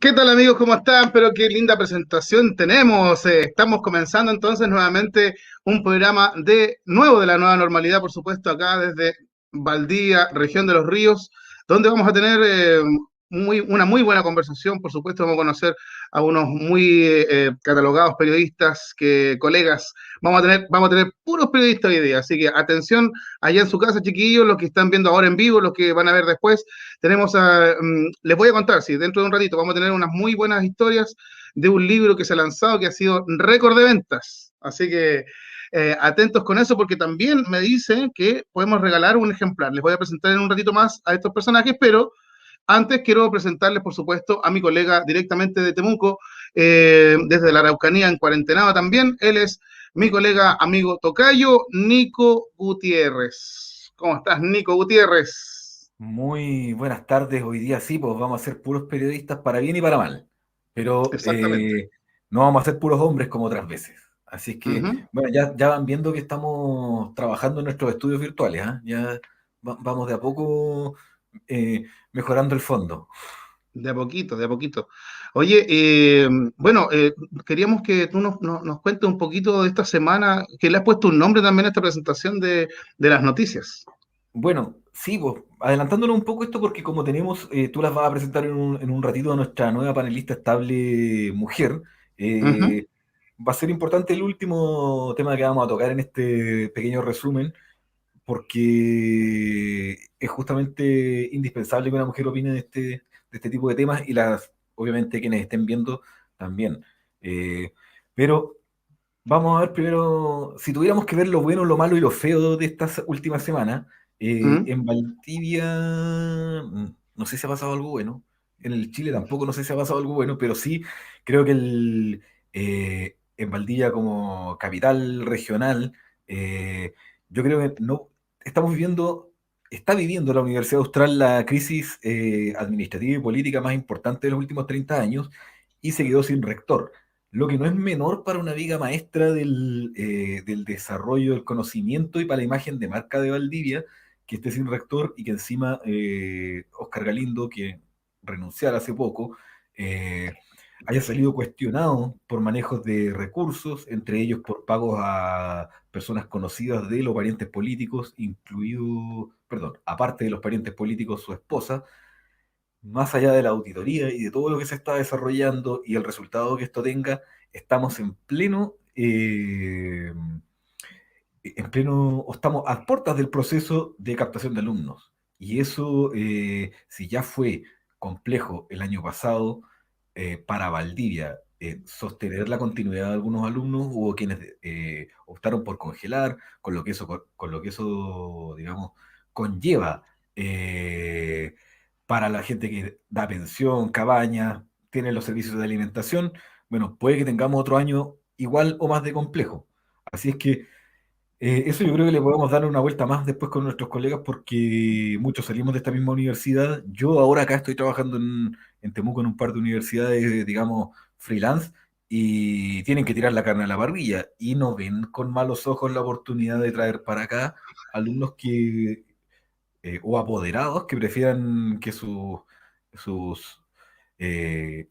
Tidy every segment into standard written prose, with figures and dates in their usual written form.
¿Qué tal amigos? ¿Cómo están? Pero qué linda presentación tenemos. Estamos comenzando entonces nuevamente un programa de nuevo de la nueva normalidad, por supuesto, acá desde Valdivia, región de los Ríos, donde vamos a tener una muy buena conversación. Por supuesto, vamos a conocer a unos muy catalogados periodistas, colegas. Vamos a tener puros periodistas hoy día, así que atención allá en su casa, chiquillos, los que están viendo ahora en vivo, los que van a ver después. Les voy a contar, sí, dentro de un ratito vamos a tener unas muy buenas historias de un libro que se ha lanzado que ha sido récord de ventas. Así que atentos con eso porque también me dicen que podemos regalar un ejemplar. Les voy a presentar en un ratito más a estos personajes, pero antes quiero presentarles, por supuesto, a mi colega directamente de Temuco, desde la Araucanía en cuarentenada también. Él es mi colega, amigo tocayo, Nico Gutiérrez. ¿Cómo estás, Nico Gutiérrez? Muy buenas tardes. Hoy día sí, pues vamos a ser puros periodistas para bien y para mal, pero Exactamente. no vamos a ser puros hombres como otras veces. Así es que, Ujú. bueno, ya van viendo que estamos trabajando en nuestros estudios virtuales, ¿ah? Ya vamos de a poco mejorando el fondo. De a poquito, de a poquito. Oye, bueno, queríamos que tú nos cuentes un poquito de esta semana, que le has puesto un nombre también a esta presentación de las noticias. Bueno, sí, pues, adelantándonos un poco esto porque como tenemos, tú las vas a presentar en un ratito a nuestra nueva panelista estable mujer, Ujú. eh, va a ser importante el último tema que vamos a tocar en este pequeño resumen porque es justamente indispensable que una mujer opine de este tipo de temas y obviamente quienes estén viendo también. Eh, pero vamos a ver primero, si tuviéramos que ver lo bueno, lo malo y lo feo de estas últimas semanas, Mm. en Valdivia no sé si ha pasado algo bueno, en el Chile tampoco no sé si ha pasado algo bueno, pero sí creo que en Valdivia como capital regional, yo creo que no estamos está viviendo la Universidad Austral la crisis administrativa y política más importante de los últimos 30 años y se quedó sin rector, lo que no es menor para una viga maestra del desarrollo del conocimiento y para la imagen de marca de Valdivia, que esté sin rector y que encima Oscar Galindo, que renunciara hace poco, eh, haya salido cuestionado por manejos de recursos, entre ellos por pagos a personas conocidas de los parientes políticos, incluido, perdón, aparte de los parientes políticos, su esposa, más allá de la auditoría y de todo lo que se está desarrollando y el resultado que esto tenga, estamos o estamos a puertas del proceso de captación de alumnos. Y eso, si ya fue complejo el año pasado para Valdivia, sostener la continuidad de algunos alumnos, hubo quienes optaron por congelar, con lo que eso, digamos, conlleva para la gente que da pensión, cabañas, tiene los servicios de alimentación. Bueno, puede que tengamos otro año igual o más de complejo. Así es que eso yo creo que le podemos dar una vuelta más después con nuestros colegas porque muchos salimos de esta misma universidad. Yo ahora acá estoy trabajando en Temuco en un par de universidades, digamos, freelance, y tienen que tirar la carne a la parrilla y no ven con malos ojos la oportunidad de traer para acá alumnos o apoderados que prefieran que sus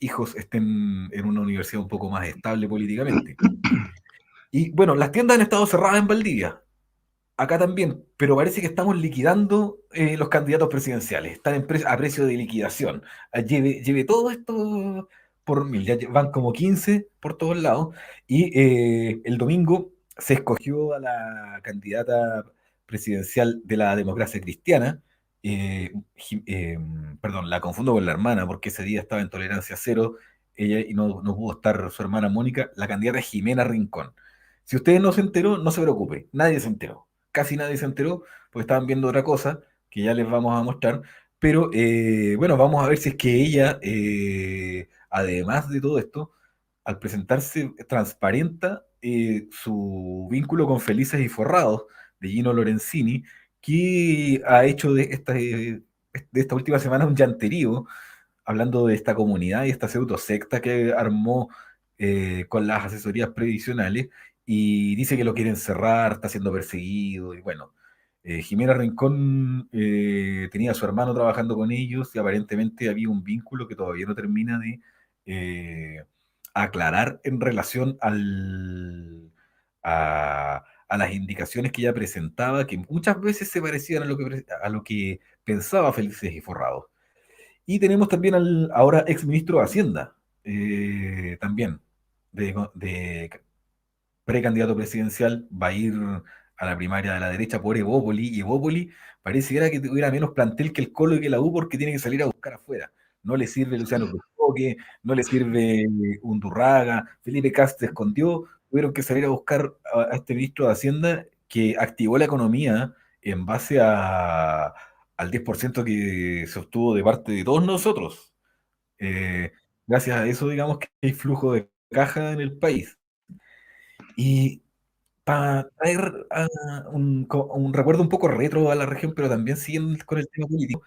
hijos estén en una universidad un poco más estable políticamente. Y bueno, las tiendas han estado cerradas en Valdivia. Acá también, pero parece que estamos liquidando los candidatos presidenciales. Están a precio de liquidación. Lleve todo esto por mil. Ya van como 15 por todos lados. Y el domingo se escogió a la candidata presidencial de la democracia cristiana. Perdón, la confundo con la hermana porque ese día estaba en tolerancia cero. ella y no pudo estar su hermana Mónica, la candidata Jimena Rincón. Si usted no se enteró, no se preocupe, nadie se enteró. Casi nadie se enteró, porque estaban viendo otra cosa que ya les vamos a mostrar. Pero bueno, vamos a ver si es que ella, además de todo esto, al presentarse, transparenta su vínculo con Felices y Forrados de Gino Lorenzini, que ha hecho de esta última semana un llanterío, hablando de esta comunidad y esta pseudo secta que armó con las asesorías previsionales, y dice que lo quieren cerrar, está siendo perseguido, y bueno. Jimena Rincón tenía a su hermano trabajando con ellos y aparentemente había un vínculo que todavía no termina de eh, aclarar en relación a las indicaciones que ella presentaba, que muchas veces se parecían a lo que pensaba Felices y Forrados. Y tenemos también al ahora ex ministro de Hacienda, también, de precandidato presidencial, va a ir a la primaria de la derecha por Evópoli, y Evópoli pareciera que tuviera menos plantel que el Colo y que la U porque tiene que salir a buscar afuera. No le sirve Luciano Cruzcoque, no le sirve Undurraga, Felipe Cast se escondió, tuvieron que salir a buscar a este ministro de Hacienda que activó la economía en base al 10% que se obtuvo de parte de todos nosotros. Eh, Gracias a eso, digamos que hay flujo de caja en el país. Y para traer un recuerdo un poco retro a la región, pero también siguiendo con el tema político,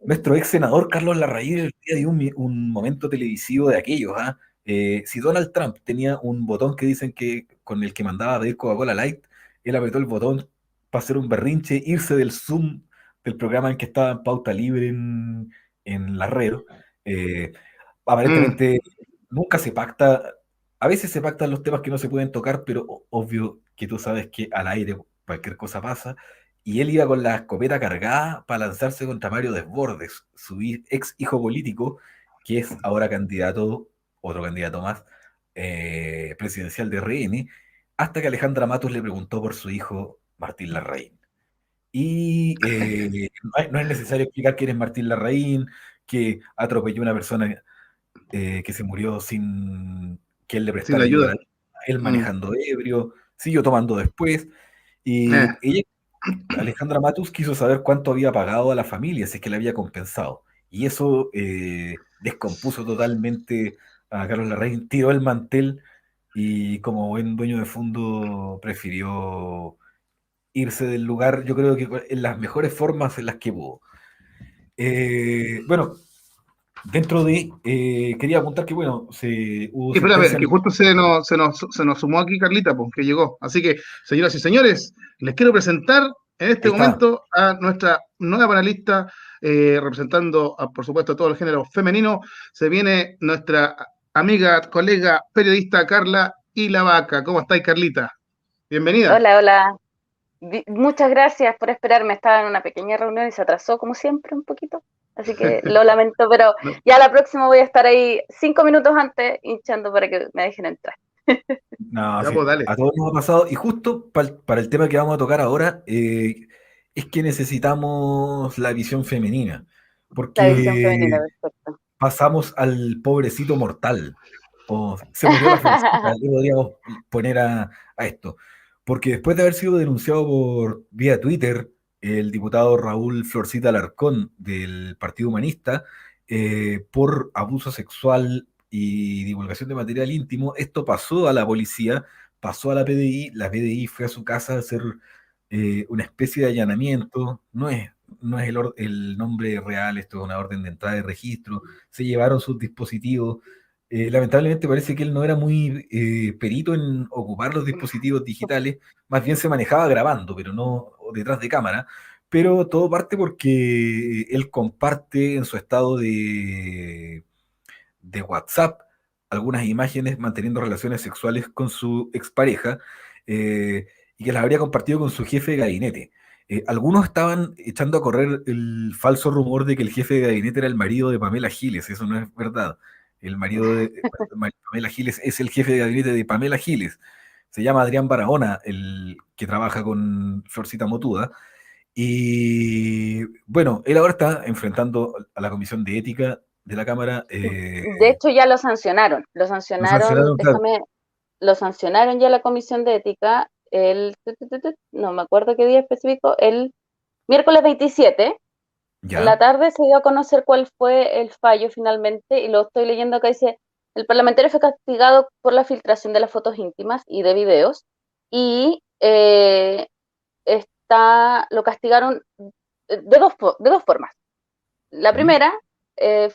nuestro ex senador Carlos Larraín el día dio un momento televisivo de aquellos. ¿Ah? Si Donald Trump tenía un botón que dicen que con el que mandaba a pedir Coca-Cola Light, él apretó el botón para hacer un berrinche, irse del Zoom, del programa en que estaba en pauta libre en la red. Eh, Mm. Aparentemente nunca se pacta, a veces se pactan los temas que no se pueden tocar, pero obvio que tú sabes que al aire cualquier cosa pasa, y él iba con la escopeta cargada para lanzarse contra Mario Desbordes, su ex hijo político, que es ahora candidato, otro candidato más, presidencial de RN, hasta que Alejandra Matos le preguntó por su hijo Martín Larraín. Y no es necesario explicar quién es Martín Larraín, que atropelló a una persona que se murió sin que él le Sin prestara ayuda, ayuda. él Mm. manejando ebrio, siguió tomando después, Eh. y Alejandra Matus quiso saber cuánto había pagado a la familia, si es que le había compensado, y eso descompuso totalmente a Carlos Larraín, tiró el mantel, y como buen dueño de fondo prefirió irse del lugar, yo creo que en las mejores formas en las que pudo. Bueno, quería apuntar que, bueno, hubo Y espera, a ver, sentencia que en... justo se nos sumó aquí Carlita, pues, que llegó. Así que, señoras y señores, les quiero presentar en este Ahí está. momento a nuestra nueva panelista, representando, por supuesto, a todo el género femenino. Se viene nuestra amiga, colega, periodista Carla y la Vaca. ¿Cómo estáis, Carlita? Bienvenida. Hola, hola. Muchas gracias por esperarme. Estaba en una pequeña reunión y se atrasó, como siempre, un poquito. Así que lo lamento, pero No, ya la próxima voy a estar ahí 5 minutos antes hinchando para que me dejen entrar. No, ya, sí, pues, dale. a todos nos ha pasado. Y justo para el tema que vamos a tocar ahora, es que necesitamos la visión femenina, La visión porque femenina, perfecto. pasamos al pobrecito mortal, o se murió la florcita, le podríamos poner a esto. Porque después de haber sido denunciado por vía Twitter, el diputado Raúl Florcita Alarcón del Partido Humanista, por abuso sexual y divulgación de material íntimo, esto pasó a la policía, pasó a la PDI fue a su casa a hacer una especie de allanamiento, no es el nombre real, esto es una orden de entrada de registro, se llevaron sus dispositivos. Lamentablemente parece que él no era muy perito en ocupar los dispositivos digitales, más bien se manejaba grabando, pero no detrás de cámara. Pero todo parte porque él comparte en su estado de WhatsApp algunas imágenes manteniendo relaciones sexuales con su expareja, eh, y que las habría compartido con su jefe de gabinete. Algunos estaban echando a correr el falso rumor de que el jefe de gabinete era el marido de Pamela Giles. Eso no es verdad. El marido de Pamela Giles es el jefe de gabinete de Pamela Giles. Se llama Adrián Barahona, el que trabaja con Florcita Motuda. Y bueno, él ahora está enfrentando a la Comisión de Ética de la Cámara. De hecho, ya lo sancionaron. Lo sancionaron, claro. Lo sancionaron ya la Comisión de Ética no me acuerdo qué día específico, el miércoles 27. En la Ya, tarde se dio a conocer cuál fue el fallo finalmente, y lo estoy leyendo acá. Dice: el parlamentario fue castigado por la filtración de las fotos íntimas y de videos, y lo castigaron de dos formas. La ¿Mm? primera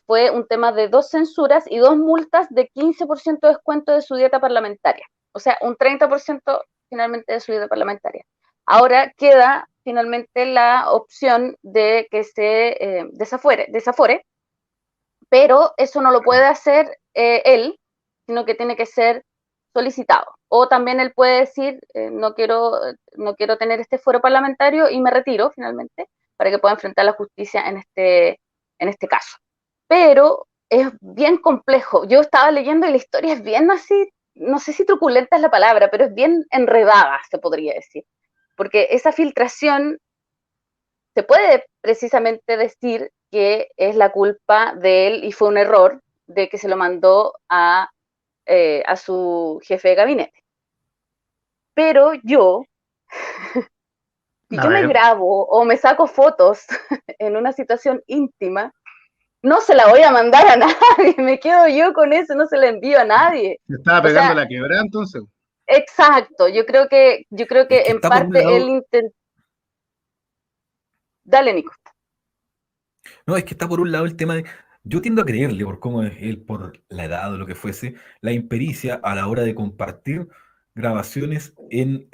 fue un tema de 2 censuras y 2 multas de 15% de descuento de su dieta parlamentaria. O sea, un 30% finalmente de su dieta parlamentaria. Ahora queda finalmente la opción de que se desafore, pero eso no lo puede hacer él, sino que tiene que ser solicitado. O también él puede decir, no quiero tener este fuero parlamentario y me retiro finalmente, para que pueda enfrentar la justicia en este caso. Pero es bien complejo. Yo estaba leyendo y la historia es bien así, no sé si truculenta es la palabra, pero es bien enredada, se podría decir. Porque esa filtración se puede precisamente decir que es la culpa de él y fue un error de que se lo mandó a su jefe de gabinete. Pero si A yo me ver, grabo o me saco fotos en una situación íntima, no se la voy a mandar a nadie, me quedo yo con eso, no se la envío a nadie. se estaba O pegando sea, la quebrada entonces. exacto, yo creo que Es que en está por un parte él lado, intentó. Dale, Nico. no, es que está por un lado el tema de, yo tiendo a creerle, por cómo es él, por la edad o lo que fuese, la impericia a la hora de compartir grabaciones en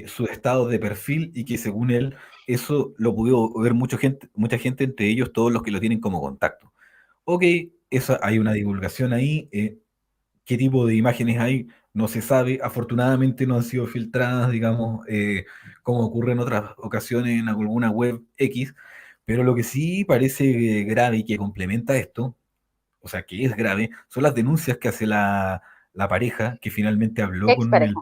sus estados de perfil y que según él, eso lo pudo ver mucha gente, entre ellos todos los que lo tienen como contacto. Ok, hay una divulgación ahí. ¿Qué tipo de imágenes hay? No se sabe. Afortunadamente no han sido filtradas, digamos, como ocurre en otras ocasiones en alguna web X. Pero lo que sí parece grave y que complementa esto, o sea, que es grave, son las denuncias que hace la pareja que finalmente habló con Expareja.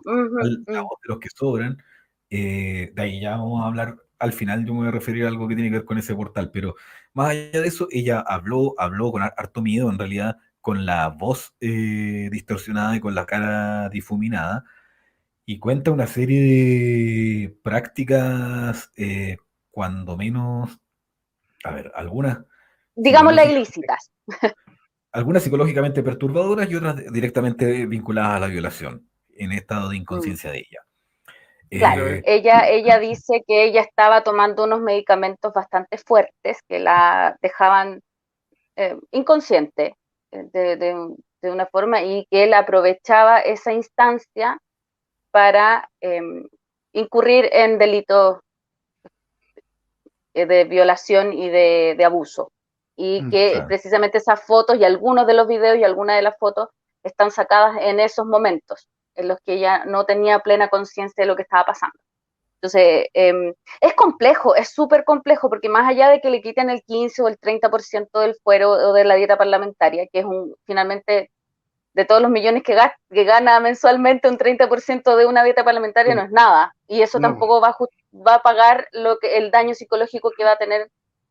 el la voz de los que sobran. De ahí ya vamos a hablar. Al final yo me voy a referir a algo que tiene que ver con ese portal, pero más allá de eso, ella habló con harto miedo, en realidad, con la voz distorsionada y con la cara difuminada, y cuenta una serie de prácticas, cuando menos, a ver, Digámosla psicológicamente, ilícitas. algunas psicológicamente perturbadoras y otras directamente vinculadas a la violación, en estado de Mm. inconsciencia de ella. Claro, Eh, ella dice que ella estaba tomando unos medicamentos bastante fuertes que la dejaban inconsciente, de una forma, y que él aprovechaba esa instancia para incurrir en delitos de violación y de abuso. Y que claro. precisamente esas fotos y algunos de los videos y algunas de las fotos están sacadas en esos momentos en los que ella no tenía plena conciencia de lo que estaba pasando. Entonces, es complejo, es súper complejo, porque más allá de que le quiten el 15 o el 30% del fuero o de la dieta parlamentaria, que es finalmente, de todos los millones que gana mensualmente, un 30% de una dieta parlamentaria no es nada, y eso No, tampoco va a pagar el daño psicológico que va a tener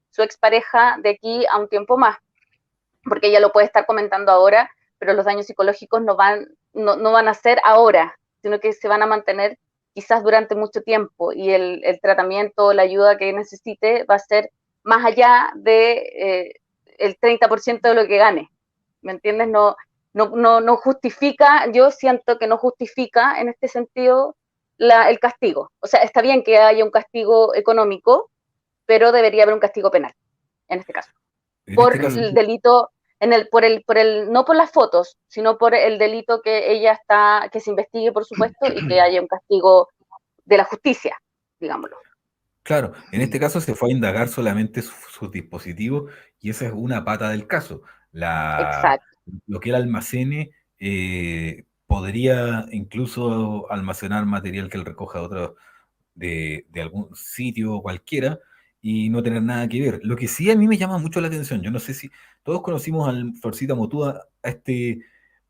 su expareja de aquí a un tiempo más, porque ella lo puede estar comentando ahora, pero los daños psicológicos no van a ser ahora, sino que se van a mantener quizás durante mucho tiempo, y el tratamiento, la ayuda que necesite va a ser más allá de el 30% de lo que gane. ¿Me entiendes? No justifica, yo siento que no justifica en este sentido el castigo. O sea, está bien que haya un castigo económico, pero debería haber un castigo penal, en este caso, En por este caso, el delito, no por las fotos, sino por el delito que se investigue, por supuesto, y que haya un castigo de la justicia, digámoslo. claro, en este caso se fue a indagar solamente sus dispositivos y esa es una pata del caso. La, Exacto. lo que él almacene podría incluso almacenar material que él recoja de algún sitio cualquiera y no tener nada que ver. Lo que sí a mí me llama mucho la atención, yo no sé si todos conocimos al Florcita Motúa, a este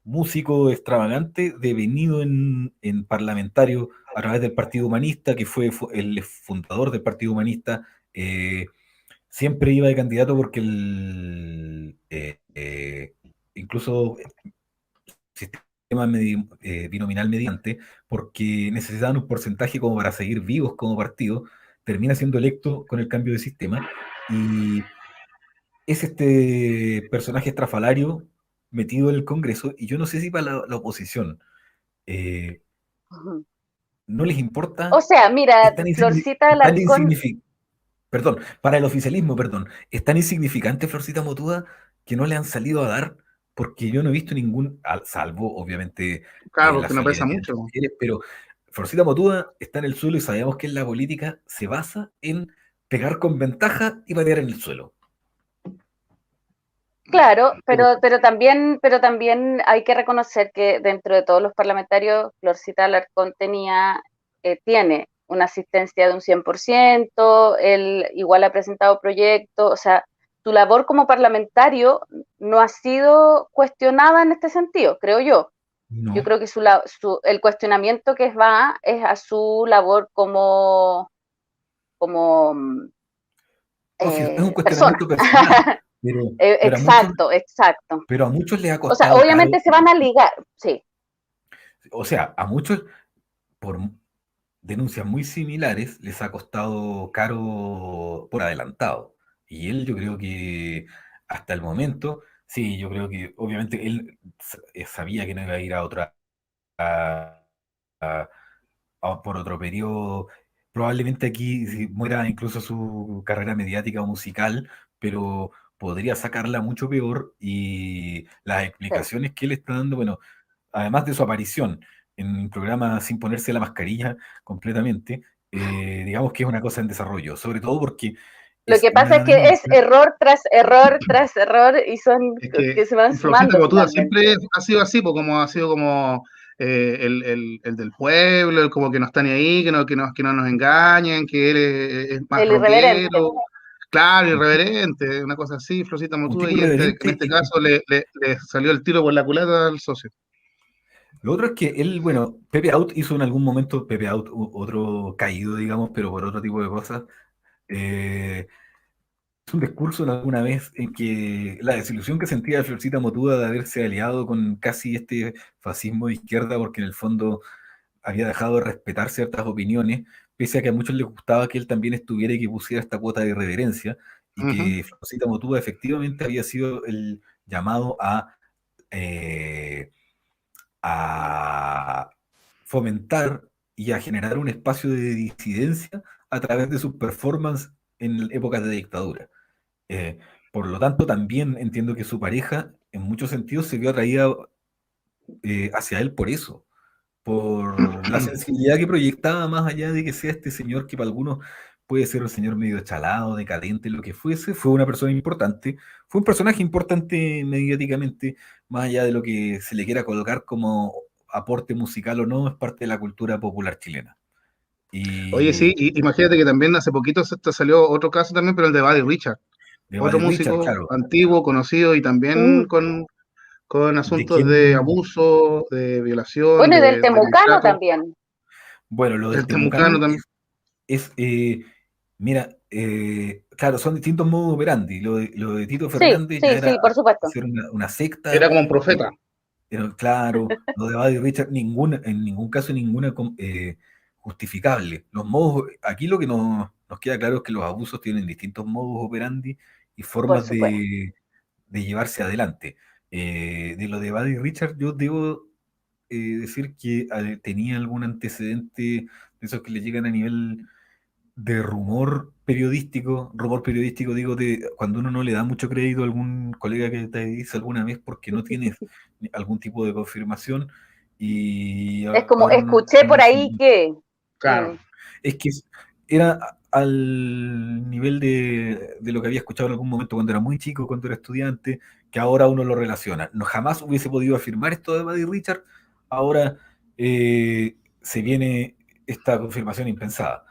músico extravagante devenido en parlamentario a través del Partido Humanista, que fue el fundador del Partido Humanista. Siempre iba de candidato porque eh, incluso sistema binominal mediante, porque necesitaban un porcentaje como para seguir vivos como partido, termina siendo electo con el cambio de sistema, y es este personaje estrafalario metido en el Congreso, y yo no sé si para la oposición eh, Ujú. no les O importa, sea, mira, Florcita es tan Alarcón, insignificante, perdón, para el oficialismo, perdón, es tan insignificante Florcita Motúa que no le han salido a dar, porque yo no he visto ningún, salvo obviamente Claro, la porque no pesa solidaridad mucho. entre mujeres, pero Florcita Motúa está en el suelo y sabemos que en la política se basa en pegar con ventaja y patear en el suelo. claro, pero también hay que reconocer que dentro de todos los parlamentarios, Florcita Alarcón tiene una asistencia de un 100%, él igual ha presentado proyectos, o sea, su labor como parlamentario no ha sido cuestionada en este sentido, creo yo. Yo No. creo que el cuestionamiento que va es a su labor como No, sí, es un persona. cuestionamiento personal, pero, pero a muchos, Exacto, exacto. pero a muchos les ha O sea, costado caro, obviamente se van a ligar, sí, o sea, a muchos por denuncias muy similares les ha costado caro por adelantado. Y él yo creo que hasta el momento, sí, yo creo que obviamente él sabía que no iba a ir a otra, a- a- por otro periodo. Probablemente aquí si muera incluso su carrera mediática o musical, pero podría sacarla mucho peor, y las sí. explicaciones que él está dando, bueno, además de su aparición en un programa sin ponerse la mascarilla completamente, digamos que es una cosa en desarrollo, sobre todo porque Lo es que pasa es una que es denuncia. error tras error tras error y son Es que que se van Florcita sumando Motúa finalmente. siempre ha sido así, pues como ha sido como el del pueblo, el como que no está ni ahí, que no nos engañen, que él es más El irreverente. rockero, claro, irreverente, una cosa así, Florcita Un Motúa, tipo y en irreverente. este caso le salió el tiro por la culata al socio. Lo otro es que él, bueno, Pepe Out hizo en algún momento, Pepe Out, otro caído, digamos, pero por otro tipo de cosas. eh, es un discurso en alguna vez en que la desilusión que sentía Florcita Motúa de haberse aliado con casi este fascismo de izquierda, porque en el fondo había dejado de respetar ciertas opiniones, pese a que a muchos les gustaba que él también estuviera y que pusiera esta cuota de irreverencia, y Ujú. que Florcita Motúa efectivamente había sido el llamado eh, a fomentar y a generar un espacio de disidencia a través de sus performances en épocas de dictadura. Eh, por lo tanto, también entiendo que su pareja, en muchos sentidos, se vio atraída hacia él por eso, por la sensibilidad que proyectaba, más allá de que sea este señor que para algunos puede ser un señor medio chalado, decadente, lo que fuese. Fue una persona importante, fue un personaje importante mediáticamente, más allá de lo que se le quiera colocar como aporte musical o no, es parte de la cultura popular chilena. Oye, sí, Y imagínate que también hace poquito te salió otro caso también, pero el de Buddy Richard, de otro Buddy Richard, músico claro, antiguo, conocido y también Sí. con de asuntos de quién, abuso, de violación, Bueno, y del de Temucano maltrato, también. bueno, lo del del Temucano Temucano también. es, mira, claro, son distintos modos operandi. Lo de Tito Sí, Fernández ya sí, era sí, por supuesto. hacer una secta, Era como un profeta. claro, lo de Buddy Richard, en ningún caso, ninguna justificable. Los modos, aquí lo que nos queda claro es que los abusos tienen distintos modos operandi y Por formas supuesto. de llevarse adelante. De lo de Buddy Richard, yo debo decir que tenía algún antecedente de esos que le llegan a nivel de rumor periodístico, digo, de cuando uno no le da mucho crédito a algún colega que te dice alguna vez porque no tiene algún tipo de confirmación, y Es como, ahora escuché uno por dice, ahí que. Claro. mm, es que era al nivel de lo que había escuchado en algún momento cuando era muy chico, cuando era estudiante, que ahora uno lo relaciona. No, jamás hubiese podido afirmar esto de Buddy Richard, ahora se viene esta confirmación impensada. Mm.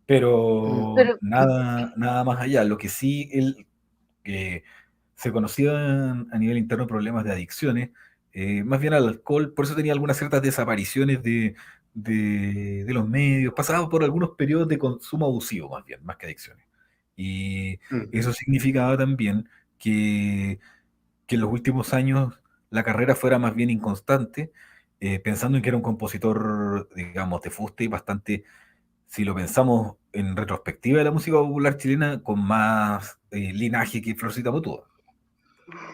Pero pero, nada más allá. Lo que sí, él se conocían a nivel interno problemas de adicciones, más bien al alcohol, por eso tenía algunas ciertas desapariciones de los medios, pasaba por algunos periodos de consumo abusivo, más bien, más que adicciones. Y Mm. eso significaba también que que en los últimos años la carrera fuera más bien inconstante, pensando en que era un compositor, digamos, de fuste y bastante, si lo pensamos en retrospectiva de la música popular chilena, con más linaje que Florcita Motúa.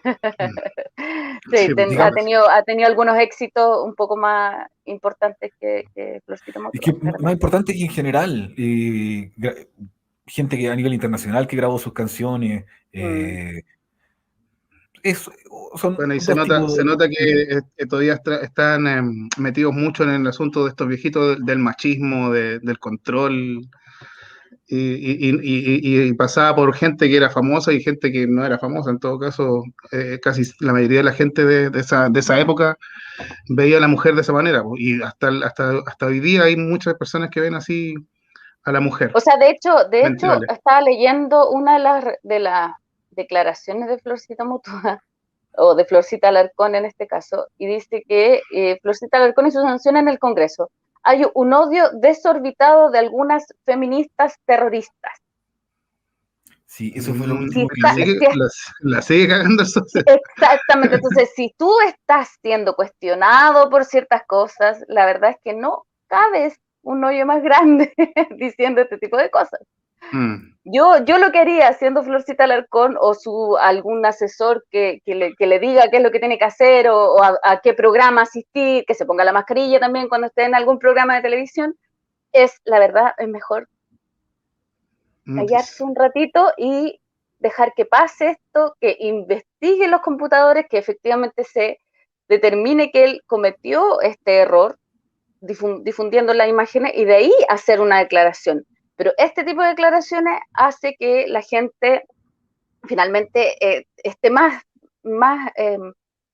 Mm. Sí, Sí, por Digamos, supuesto. ha tenido algunos éxitos un poco más importantes que Florcita es Motúa, que ¿verdad? más importante que en general, gente que a nivel internacional que grabó sus canciones, Mm. es- son Bueno, y dos tipos se nota de- que todavía están metidos mucho en el asunto de estos viejitos del machismo, del control, y pasaba por gente que era famosa y gente que no era famosa. En todo caso, casi la mayoría de la gente de esa época veía a la mujer de esa manera, po, y hasta hoy día hay muchas personas que ven así a la mujer. O sea, de hecho, Lamentable. estaba leyendo una de las declaraciones de Florcita Motúa, o de Florcita Alarcón en este caso, y dice que Florcita Alarcón y su sanción en el Congreso. Hay un odio desorbitado de algunas feministas terroristas. Sí, eso fue lo Si último que está, yo... si es- La sigue cagando el socio. Exactamente, entonces si tú estás siendo cuestionado por ciertas cosas, la verdad es que no cabes un hoyo más grande diciendo este tipo de cosas. Mm. Yo lo que haría, siendo Florcita Alarcón o algún asesor que le diga qué es lo que tiene que hacer o a qué programa asistir, que se ponga la mascarilla también cuando esté en algún programa de televisión, la verdad, es mejor callarse un ratito y dejar que pase esto, que investigue los computadores, que efectivamente se determine que él cometió este error difundiendo las imágenes y de ahí hacer una declaración. Pero este tipo de declaraciones hace que la gente finalmente esté más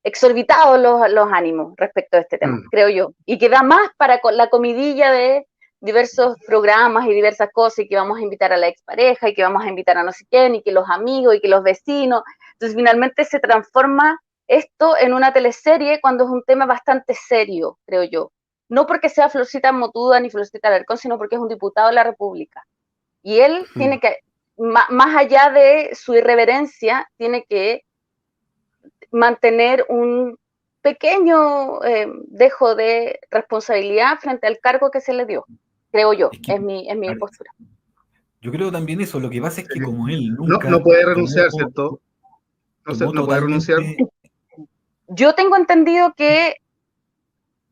exorbitados los ánimos respecto a este tema, Mm. creo yo. Y que da más para la comidilla de diversos programas y diversas cosas, y que vamos a invitar a la expareja, y que vamos a invitar a no sé quién, y que los amigos, y que los vecinos. Entonces finalmente se transforma esto en una teleserie cuando es un tema bastante serio, creo yo. No porque sea Florcita Motuda ni Florcita Alarcón, sino porque es un diputado de la República. Y él tiene Mm. que, más allá de su irreverencia, tiene que mantener un pequeño dejo de responsabilidad frente al cargo que se le dio, creo yo, Es que, es mi a ver, postura. yo creo también eso, lo que pasa es que Sí. como él No, no nunca puede renunciar, ¿cierto? tomó No puede renunciar. totalmente, Yo tengo entendido que,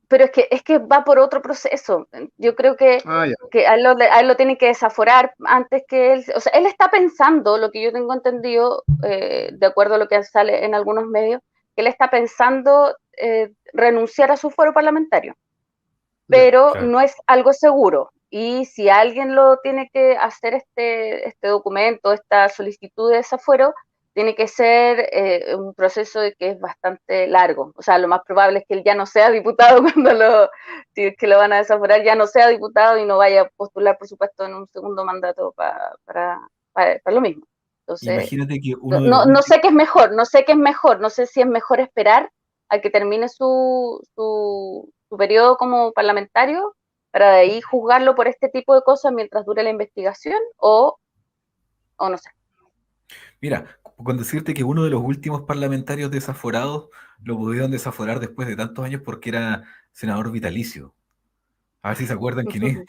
pero es que va por otro proceso. Yo creo Ah, ya. que a él lo tienen que desaforar antes que él, o sea, él está pensando, lo que yo tengo entendido, de acuerdo a lo que sale en algunos medios, que él está pensando renunciar a su fuero parlamentario, Ya. pero claro, no es algo seguro. Y si alguien lo tiene que hacer este documento, esta solicitud de desafuero, tiene que ser un proceso que es bastante largo. O sea, lo más probable es que él ya no sea diputado si es que lo van a desaforar, ya no sea diputado y no vaya a postular, por supuesto, en un segundo mandato para lo mismo. Entonces, imagínate que uno de los no últimos, sé qué es mejor, no sé qué es mejor, no sé si es mejor esperar a que termine su periodo como parlamentario para de ahí juzgarlo por este tipo de cosas mientras dure la investigación o no sé. mira, con decirte que uno de los últimos parlamentarios desaforados lo pudieron desaforar después de tantos años porque era senador vitalicio. A ver si se acuerdan quién es.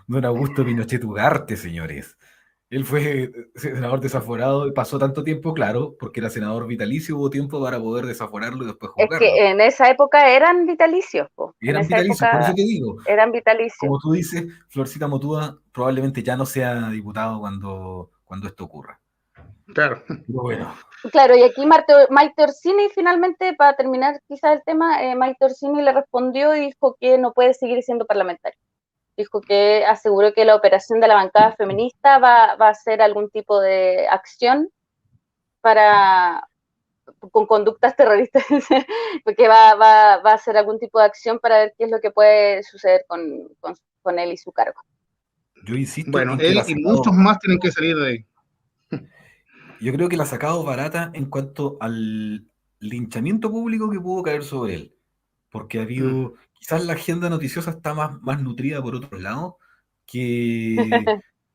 Don Augusto Pinochet Ugarte, señores. Él fue senador desaforado y pasó tanto tiempo, claro, porque era senador vitalicio, hubo tiempo para poder desaforarlo y después Es juzgarlo. que en esa época eran vitalicios, po. Y En eran esa vitalicios, por eso época te digo, eran vitalicios. como tú dices, Florcita Motúa probablemente ya no sea diputado cuando esto ocurra. Claro. Pero bueno, Claro, y aquí Maite Orsini finalmente, para terminar quizás el tema, Maite Orsini le respondió y dijo que no puede seguir siendo parlamentario. Dijo que aseguró que la operación de la bancada feminista va a ser algún tipo de acción para con conductas terroristas, porque va a hacer algún tipo de acción para ver qué es lo que puede suceder con él y su cargo. yo insisto Bueno, en que él la ha y muchos sacado, más tienen que salir de ahí. yo creo que la ha sacado barata en cuanto al linchamiento público que pudo caer sobre él. Porque ha Mm. habido, quizás la agenda noticiosa está más nutrida por otros lados, que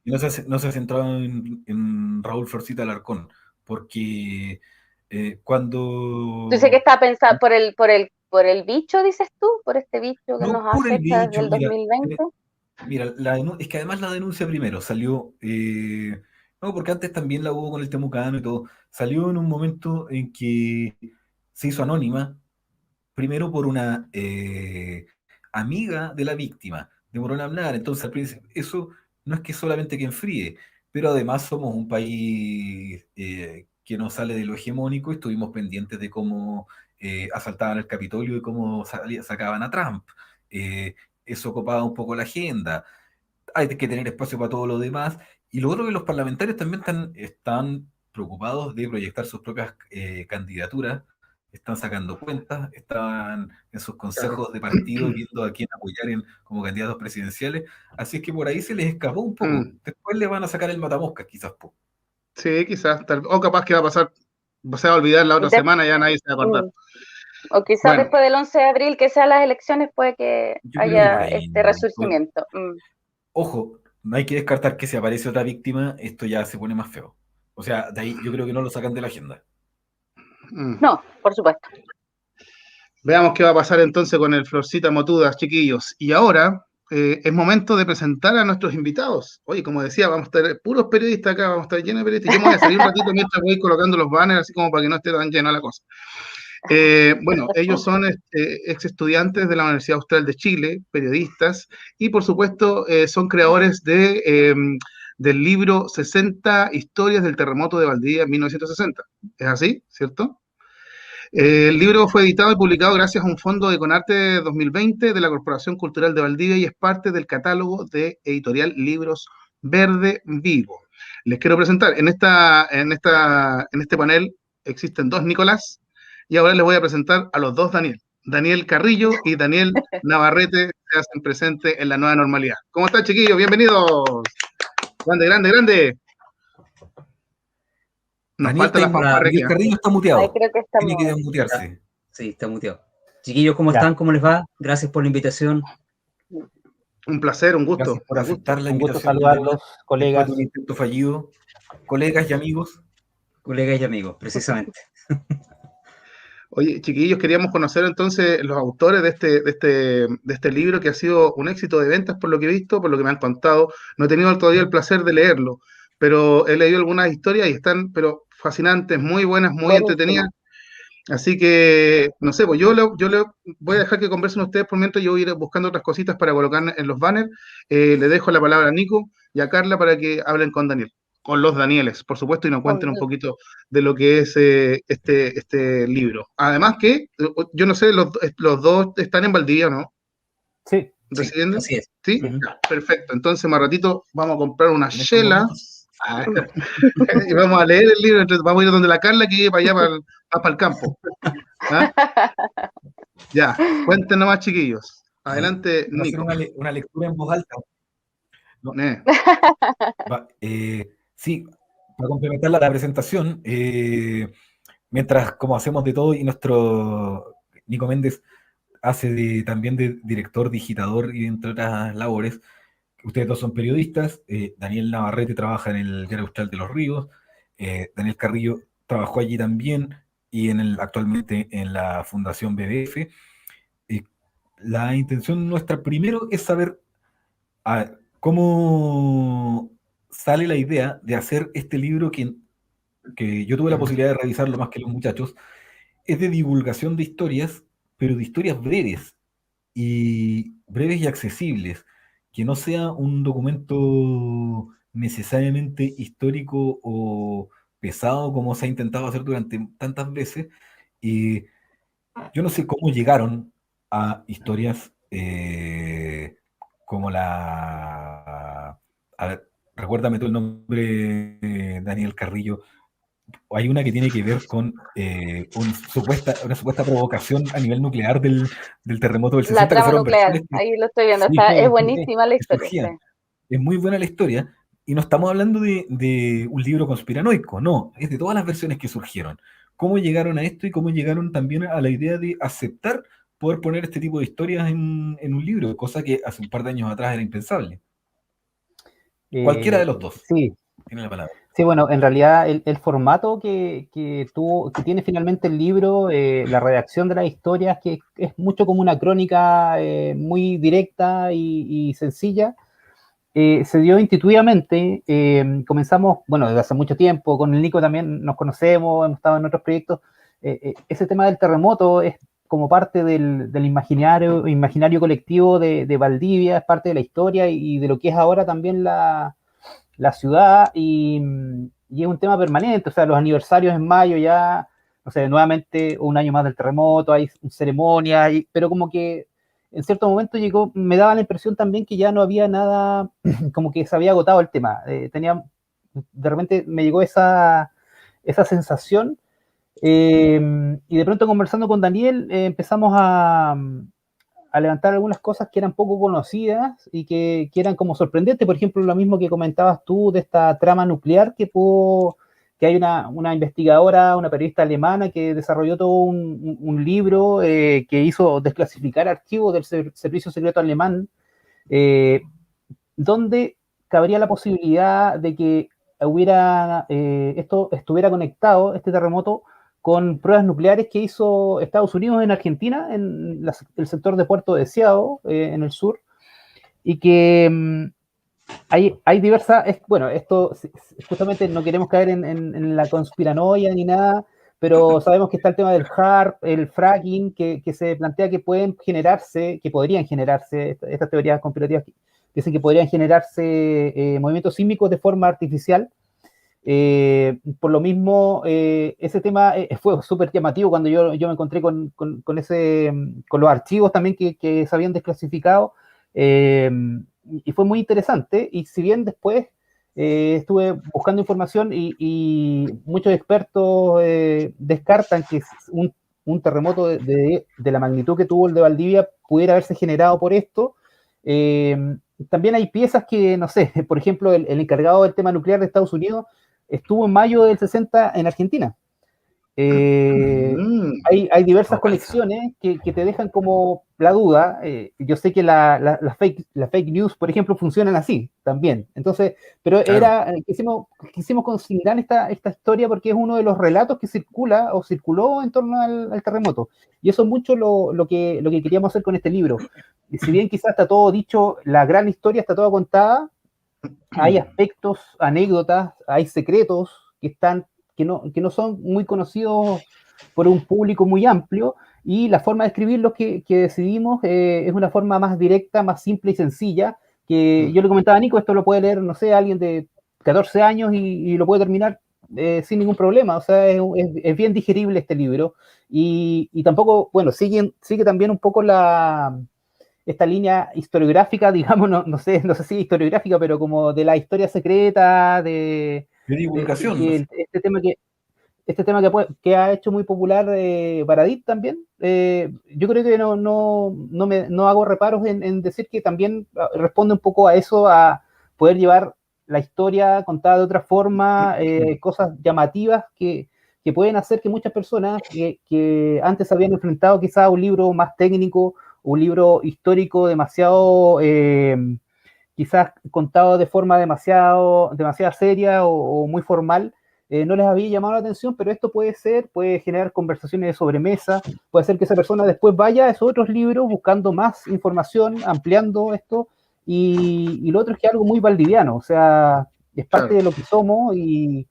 no se ha centrado en Raúl Florcita Alarcón, porque Cuando... Tú dices que está pensado por el bicho, dices tú, por este bicho que No, nos por el acecha desde bicho, el 2020. mira, es que además la denuncia primero salió, no, porque antes también la hubo con el Temucano y todo, salió en un momento en que se hizo anónima, primero por una amiga de la víctima, demoró en hablar, entonces al principio, eso no es que solamente que enfríe, pero además somos un país que no sale de lo hegemónico, y estuvimos pendientes de cómo asaltaban el Capitolio y cómo sacaban a Trump. Eh, Eso ocupaba un poco la agenda. Hay que tener espacio para todo lo demás. Y lo otro, que los parlamentarios también están preocupados de proyectar sus propias candidaturas, están sacando cuentas, están en sus Claro. consejos de partido viendo a quién apoyar como candidatos presidenciales. Así es que por ahí se les escapó un poco. Mm, Después le van a sacar el matamoscas, quizás. Po. sí, quizás, o capaz que va a pasar, se va a olvidar la otra De- semana, ya nadie se va a acordar. mm, o quizás Bueno, después del 11 de abril, que sean las elecciones, puede que Yo creo que por haya ahí. este resurgimiento. Ojo, no hay que descartar que si aparece otra víctima, esto ya se pone más feo. O sea, de ahí yo creo que no lo sacan de la agenda. mm. No, por supuesto. Veamos qué va a pasar entonces con el Florcita Motudas, chiquillos. Y ahora es momento de presentar a nuestros invitados. Oye, como decía, vamos a estar puros periodistas acá, vamos a estar llenos de periodistas. Yo me voy a salir un ratito mientras voy colocando los banners, así como para que no esté tan llena la cosa. Bueno, ellos son ex estudiantes de la Universidad Austral de Chile, periodistas, y por supuesto son creadores del libro 60 historias del terremoto de Valdivia en 1960. ¿Es así? ¿Cierto? El libro fue editado y publicado gracias a un fondo de Conarte 2020 de la Corporación Cultural de Valdivia y es parte del catálogo de editorial Libros Verde Vivo. Les quiero presentar, en este panel existen dos Nicolás y ahora les voy a presentar a los dos Daniel. Daniel Carrillo y Daniel Navarrete se hacen presentes en la nueva normalidad. ¿Cómo están, chiquillos? Bienvenidos. Grande, grande, grande. Nos falta la fanfarria aquí, Daniel ¿eh? Carrillo está Ahí muteado. creo que Tiene que estamos. desmutearse. Sí, está muteado. Chiquillos, ¿cómo Ya. están? ¿Cómo les va? Gracias por la invitación. Un placer, un gusto. Gracias por Un gusto. aceptar la Un gusto invitación. saludarlos, Después colegas. de un intento fallido. Colegas y amigos. Colegas y amigos, precisamente. Oye, chiquillos, queríamos conocer entonces los autores de este libro que ha sido un éxito de ventas por lo que he visto, por lo que me han contado. No he tenido todavía el placer de leerlo, pero he leído algunas historias y están, pero fascinantes, muy buenas, muy Buenísimo. entretenidas. Así que, no sé, pues yo le voy a dejar que conversen ustedes por mientras yo voy a ir buscando otras cositas para colocar en los banners. Le dejo la palabra a Nico y a Carla para que hablen con Daniel, con los Danieles, por supuesto, y nos cuenten un poquito de lo que es este libro. Además que, yo no sé, los dos están en Valdivia, ¿no? Sí, ¿Residiendo? Así es. ¿Sí? Ujú. Ya, perfecto. Entonces, más ratito vamos a comprar una En estos chela. momentos. Y vamos a leer el libro, entonces vamos a ir donde la Carla que vive para allá, para el campo. ¿Ah? Ya, cuéntenos más, chiquillos. Adelante, Va a ser Nico. una lectura en voz alta. No, Eh, sí, para complementar la presentación, mientras como hacemos de todo y nuestro Nico Méndez hace también de director, digitador y entre otras labores, ustedes dos son periodistas, Daniel Navarrete trabaja en el Diario Austral de los Ríos, Daniel Carrillo trabajó allí también y actualmente en la Fundación BBF. La intención nuestra primero es saber cómo sale la idea de hacer este libro que yo tuve la posibilidad de revisarlo más que los muchachos. Es de divulgación de historias, pero de historias breves y accesibles, que no sea un documento necesariamente histórico o pesado como se ha intentado hacer durante tantas veces. Y yo no sé cómo llegaron a historias como la... A ver, recuérdame tú el nombre, Daniel Carrillo. Hay una que tiene que ver con una supuesta provocación a nivel nuclear del terremoto del La 60, que trama fueron nuclear, versiones ahí lo estoy viendo. sí, Es buenísima la que historia. Sí. surgían. Es muy buena la historia, y no estamos hablando de un libro conspiranoico, no, es de todas las versiones que surgieron. Cómo llegaron a esto y cómo llegaron también a la idea de aceptar poder poner este tipo de historias en un libro, cosa que hace un par de años atrás era impensable. Cualquiera de los dos sí. tiene la palabra. Sí, bueno, en realidad el formato que tiene finalmente el libro, la redacción de las historias, que es mucho como una crónica muy directa y sencilla, se dio intuitivamente. Comenzamos, bueno, desde hace mucho tiempo, con el Nico también nos conocemos, hemos estado en otros proyectos. Ese tema del terremoto es como parte del imaginario colectivo de Valdivia, es parte de la historia y de lo que es ahora también la ciudad, y es un tema permanente. O sea, los aniversarios en mayo ya, no sé, nuevamente un año más del terremoto, hay ceremonias, pero como que en cierto momento llegó, me daba la impresión también que ya no había nada, como que se había agotado el tema. De repente me llegó esa sensación, y de pronto conversando con Daniel empezamos a levantar algunas cosas que eran poco conocidas y que eran como sorprendentes. Por ejemplo, lo mismo que comentabas tú de esta trama nuclear que hay una investigadora, una periodista alemana que desarrolló todo un libro que hizo desclasificar archivos del servicio secreto alemán, eh, donde cabría la posibilidad de que esto estuviera conectado, este terremoto, con pruebas nucleares que hizo Estados Unidos en Argentina, en el sector de Puerto Deseado, en el sur, y que hay diversas, bueno, esto justamente no queremos caer en la conspiranoia ni nada, pero sabemos que está el tema del HARP, el fracking, que se plantea que pueden generarse, que podrían generarse, estas teorías conspirativas dicen que podrían generarse movimientos sísmicos de forma artificial. Por lo mismo, ese tema fue súper llamativo cuando yo me encontré con los archivos también que se habían desclasificado, y fue muy interesante. Y si bien después estuve buscando información y muchos expertos descartan que un terremoto de la magnitud que tuvo el de Valdivia pudiera haberse generado por esto. También hay piezas que, no sé, por ejemplo, el encargado del tema nuclear de Estados Unidos estuvo en mayo del 60 en Argentina. Hay diversas conexiones que te dejan como la duda. Yo sé que la fake news, por ejemplo, funcionan así también. Entonces, pero Claro. quisimos consignar esta historia porque es uno de los relatos que circula o circuló en torno al terremoto. Y eso es mucho lo que queríamos hacer con este libro. Y si bien quizás está todo dicho, la gran historia está toda contada, hay aspectos, anécdotas, hay secretos que no son muy conocidos por un público muy amplio, y la forma de escribirlos que decidimos es una forma más directa, más simple y sencilla, que yo le comentaba a Nico, esto lo puede leer, no sé, alguien de 14 años y lo puede terminar sin ningún problema. O sea, es bien digerible este libro, y tampoco, bueno, sigue también un poco esta línea historiográfica, digamos, no sé si historiográfica, pero como de la historia secreta, De divulgación, ¿no? que este tema que ha hecho muy popular Baradit también. Yo creo que no hago reparos en decir que también responde un poco a eso, a poder llevar la historia contada de otra forma, cosas llamativas que pueden hacer que muchas personas que antes se habían enfrentado quizás a un libro más técnico, un libro histórico demasiado, quizás contado de forma demasiado seria o muy formal, no les había llamado la atención, pero esto puede generar conversaciones de sobremesa, puede hacer que esa persona después vaya a esos otros libros buscando más información, ampliando esto, y lo otro es que es algo muy valdiviano. O sea, es parte de lo que somos, y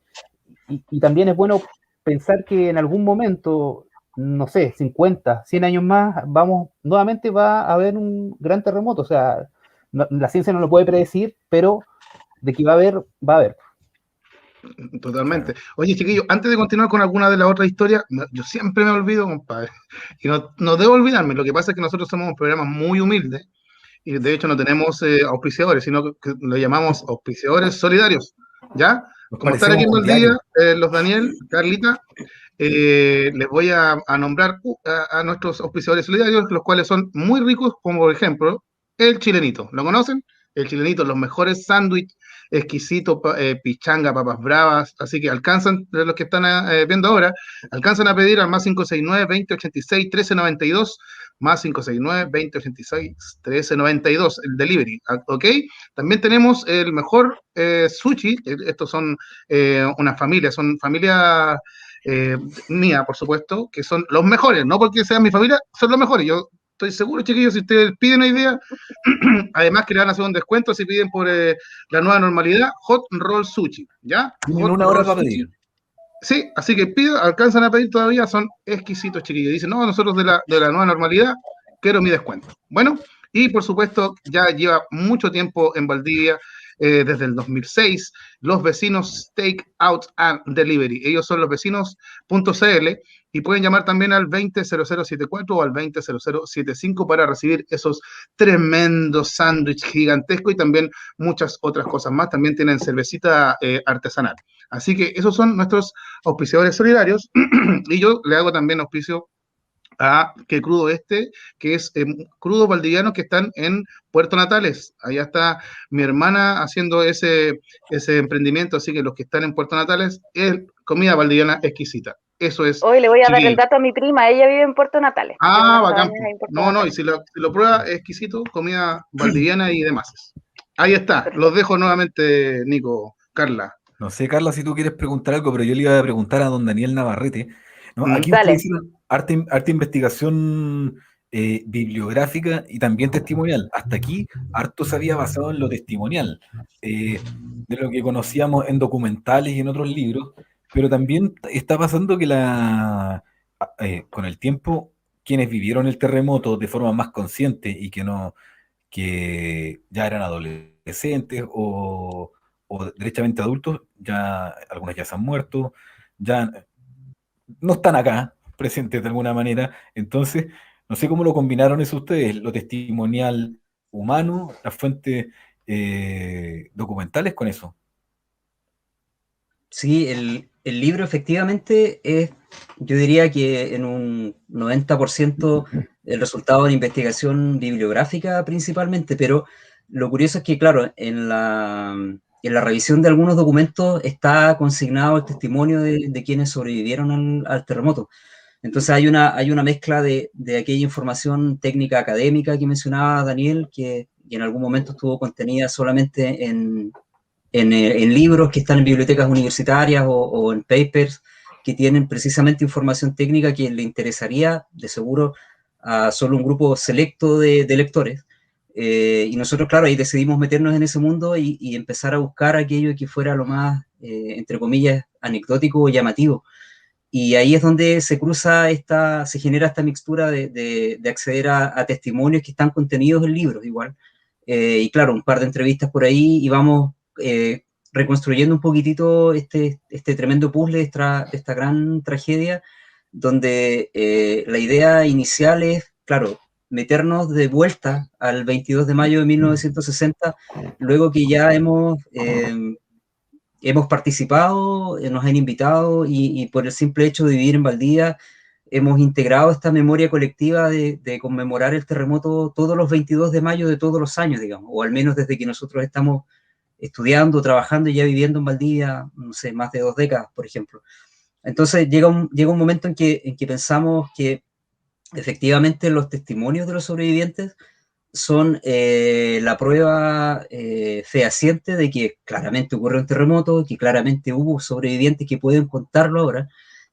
también es bueno pensar que en algún momento, no sé, 50, 100 años más, nuevamente va a haber un gran terremoto. O sea, la ciencia no lo puede predecir, pero de que va a haber, va a haber. Totalmente. Oye, chiquillo, antes de continuar con alguna de las otras historias, yo siempre me olvido, compadre, y no debo olvidarme. Lo que pasa es que nosotros somos un programa muy humilde, y de hecho no tenemos auspiciadores, sino que lo llamamos auspiciadores solidarios, ¿ya? Nos Como están aquí parecemos en un Valdivia, diario. los Daniel, Carlita, les voy a nombrar a nuestros auspiciadores solidarios, los cuales son muy ricos, como por ejemplo el Chilenito. ¿Lo conocen? El Chilenito, los mejores sándwiches, exquisito, pichanga, papas bravas. Así que alcanzan, los que están viendo ahora, alcanzan a pedir al más 569 2086 1392 más 569-2086-1392, el delivery, ¿ok? También tenemos el mejor sushi, estos son una familia, son familia mía, por supuesto, que son los mejores, no porque sean mi familia, son los mejores. Yo estoy seguro, chiquillos, si ustedes piden hoy día, además que le van a hacer un descuento si piden por la nueva normalidad, Hot Roll Sushi, ¿ya? Tienen Hot una hora Roll para Sushi. pedir. Sí, así que alcanzan a pedir todavía, son exquisitos, chiquillos. Dicen, no, nosotros de la nueva normalidad, quiero mi descuento. Bueno, y por supuesto, ya lleva mucho tiempo en Valdivia, desde el 2006, los vecinos Take Out and Delivery. Ellos son los vecinos.cl y pueden llamar también al 200074 o al 200075 para recibir esos tremendos sándwiches gigantescos y también muchas otras cosas más. También tienen cervecita artesanal. Así que esos son nuestros auspiciadores solidarios y yo le hago también auspicio a Que Crudo que es crudos valdivianos que están en Puerto Natales. Allá está mi hermana haciendo ese emprendimiento, así que los que están en Puerto Natales es comida valdiviana exquisita. Eso es. Hoy le voy a dar el chiquillo. dato a mi prima, ella vive en Puerto Natales. Tiene Ah, unas bacán. cabañas ahí en Puerto No, Natales. y si lo prueba es exquisito, comida valdiviana y demás. Ahí está, los dejo nuevamente, Nico, Carla. No sé, Carla, si tú quieres preguntar algo, pero yo le iba a preguntar a don Daniel Navarrete. ¿No? Aquí Dale. ustedes hicieron harta investigación bibliográfica y también testimonial. Hasta aquí, harto se había basado en lo testimonial, de lo que conocíamos en documentales y en otros libros, pero también está pasando que con el tiempo, quienes vivieron el terremoto de forma más consciente y que ya eran adolescentes o derechamente adultos, ya algunos ya se han muerto, ya no están acá presentes de alguna manera. Entonces, no sé cómo lo combinaron eso ustedes, lo testimonial humano, las fuentes documentales con eso. Sí, el libro efectivamente es, yo diría que en un 90% el resultado de una investigación bibliográfica principalmente, pero lo curioso es que, claro, en la revisión de algunos documentos está consignado el testimonio de quienes sobrevivieron al terremoto. Entonces hay una mezcla de aquella información técnica académica que mencionaba Daniel, que en algún momento estuvo contenida solamente en libros que están en bibliotecas universitarias o en papers que tienen precisamente información técnica que le interesaría de seguro a solo un grupo selecto de lectores. Y nosotros, claro, ahí decidimos meternos en ese mundo y empezar a buscar aquello que fuera lo más, entre comillas, anecdótico o llamativo. Y ahí es donde se genera esta mixtura de acceder a testimonios que están contenidos en libros igual. Y claro, un par de entrevistas por ahí y vamos reconstruyendo un poquitito este tremendo puzzle de esta gran tragedia, donde la idea inicial es, claro, meternos de vuelta al 22 de mayo de 1960, luego que ya hemos participado, nos han invitado y por el simple hecho de vivir en Valdivia, hemos integrado esta memoria colectiva de conmemorar el terremoto todos los 22 de mayo de todos los años, digamos, o al menos desde que nosotros estamos estudiando, trabajando y ya viviendo en Valdivia, no sé, más de 2 décadas, por ejemplo. Entonces llega un momento en que pensamos que efectivamente los testimonios de los sobrevivientes son la prueba fehaciente de que claramente ocurrió un terremoto, que claramente hubo sobrevivientes que pueden contarlo ahora,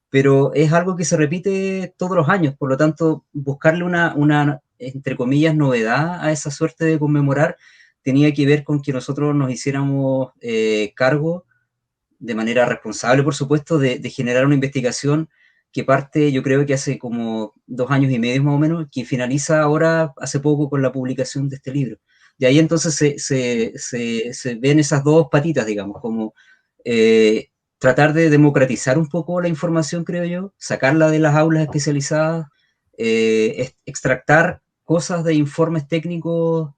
pero es algo que se repite todos los años, por lo tanto, buscarle una entre comillas, novedad a esa suerte de conmemorar tenía que ver con que nosotros nos hiciéramos cargo, de manera responsable, por supuesto, de generar una investigación que parte, yo creo que hace como 2 años y medio más o menos, que finaliza ahora hace poco con la publicación de este libro. De ahí entonces se ven esas dos patitas, digamos, como tratar de democratizar un poco la información, creo yo, sacarla de las aulas especializadas, extractar cosas de informes técnicos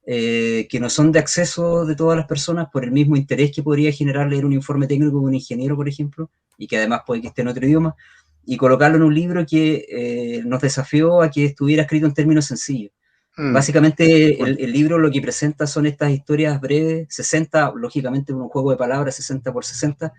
que no son de acceso de todas las personas por el mismo interés que podría generar leer un informe técnico de un ingeniero, por ejemplo, y que además puede que esté en otro idioma, y colocarlo en un libro que nos desafió a que estuviera escrito en términos sencillos. Básicamente el libro lo que presenta son estas historias breves, 60, lógicamente un juego de palabras, 60 por 60,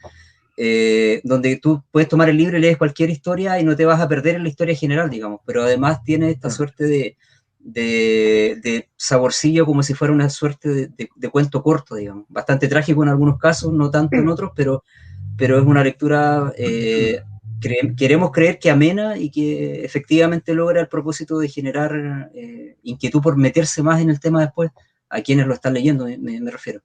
donde tú puedes tomar el libro y lees cualquier historia y no te vas a perder en la historia general, digamos, pero además tiene esta suerte de saborcillo, como si fuera una suerte de cuento corto, digamos, bastante trágico en algunos casos, no tanto en otros, pero es una lectura, queremos creer que amena y que efectivamente logra el propósito de generar inquietud por meterse más en el tema después a quienes lo están leyendo, me refiero.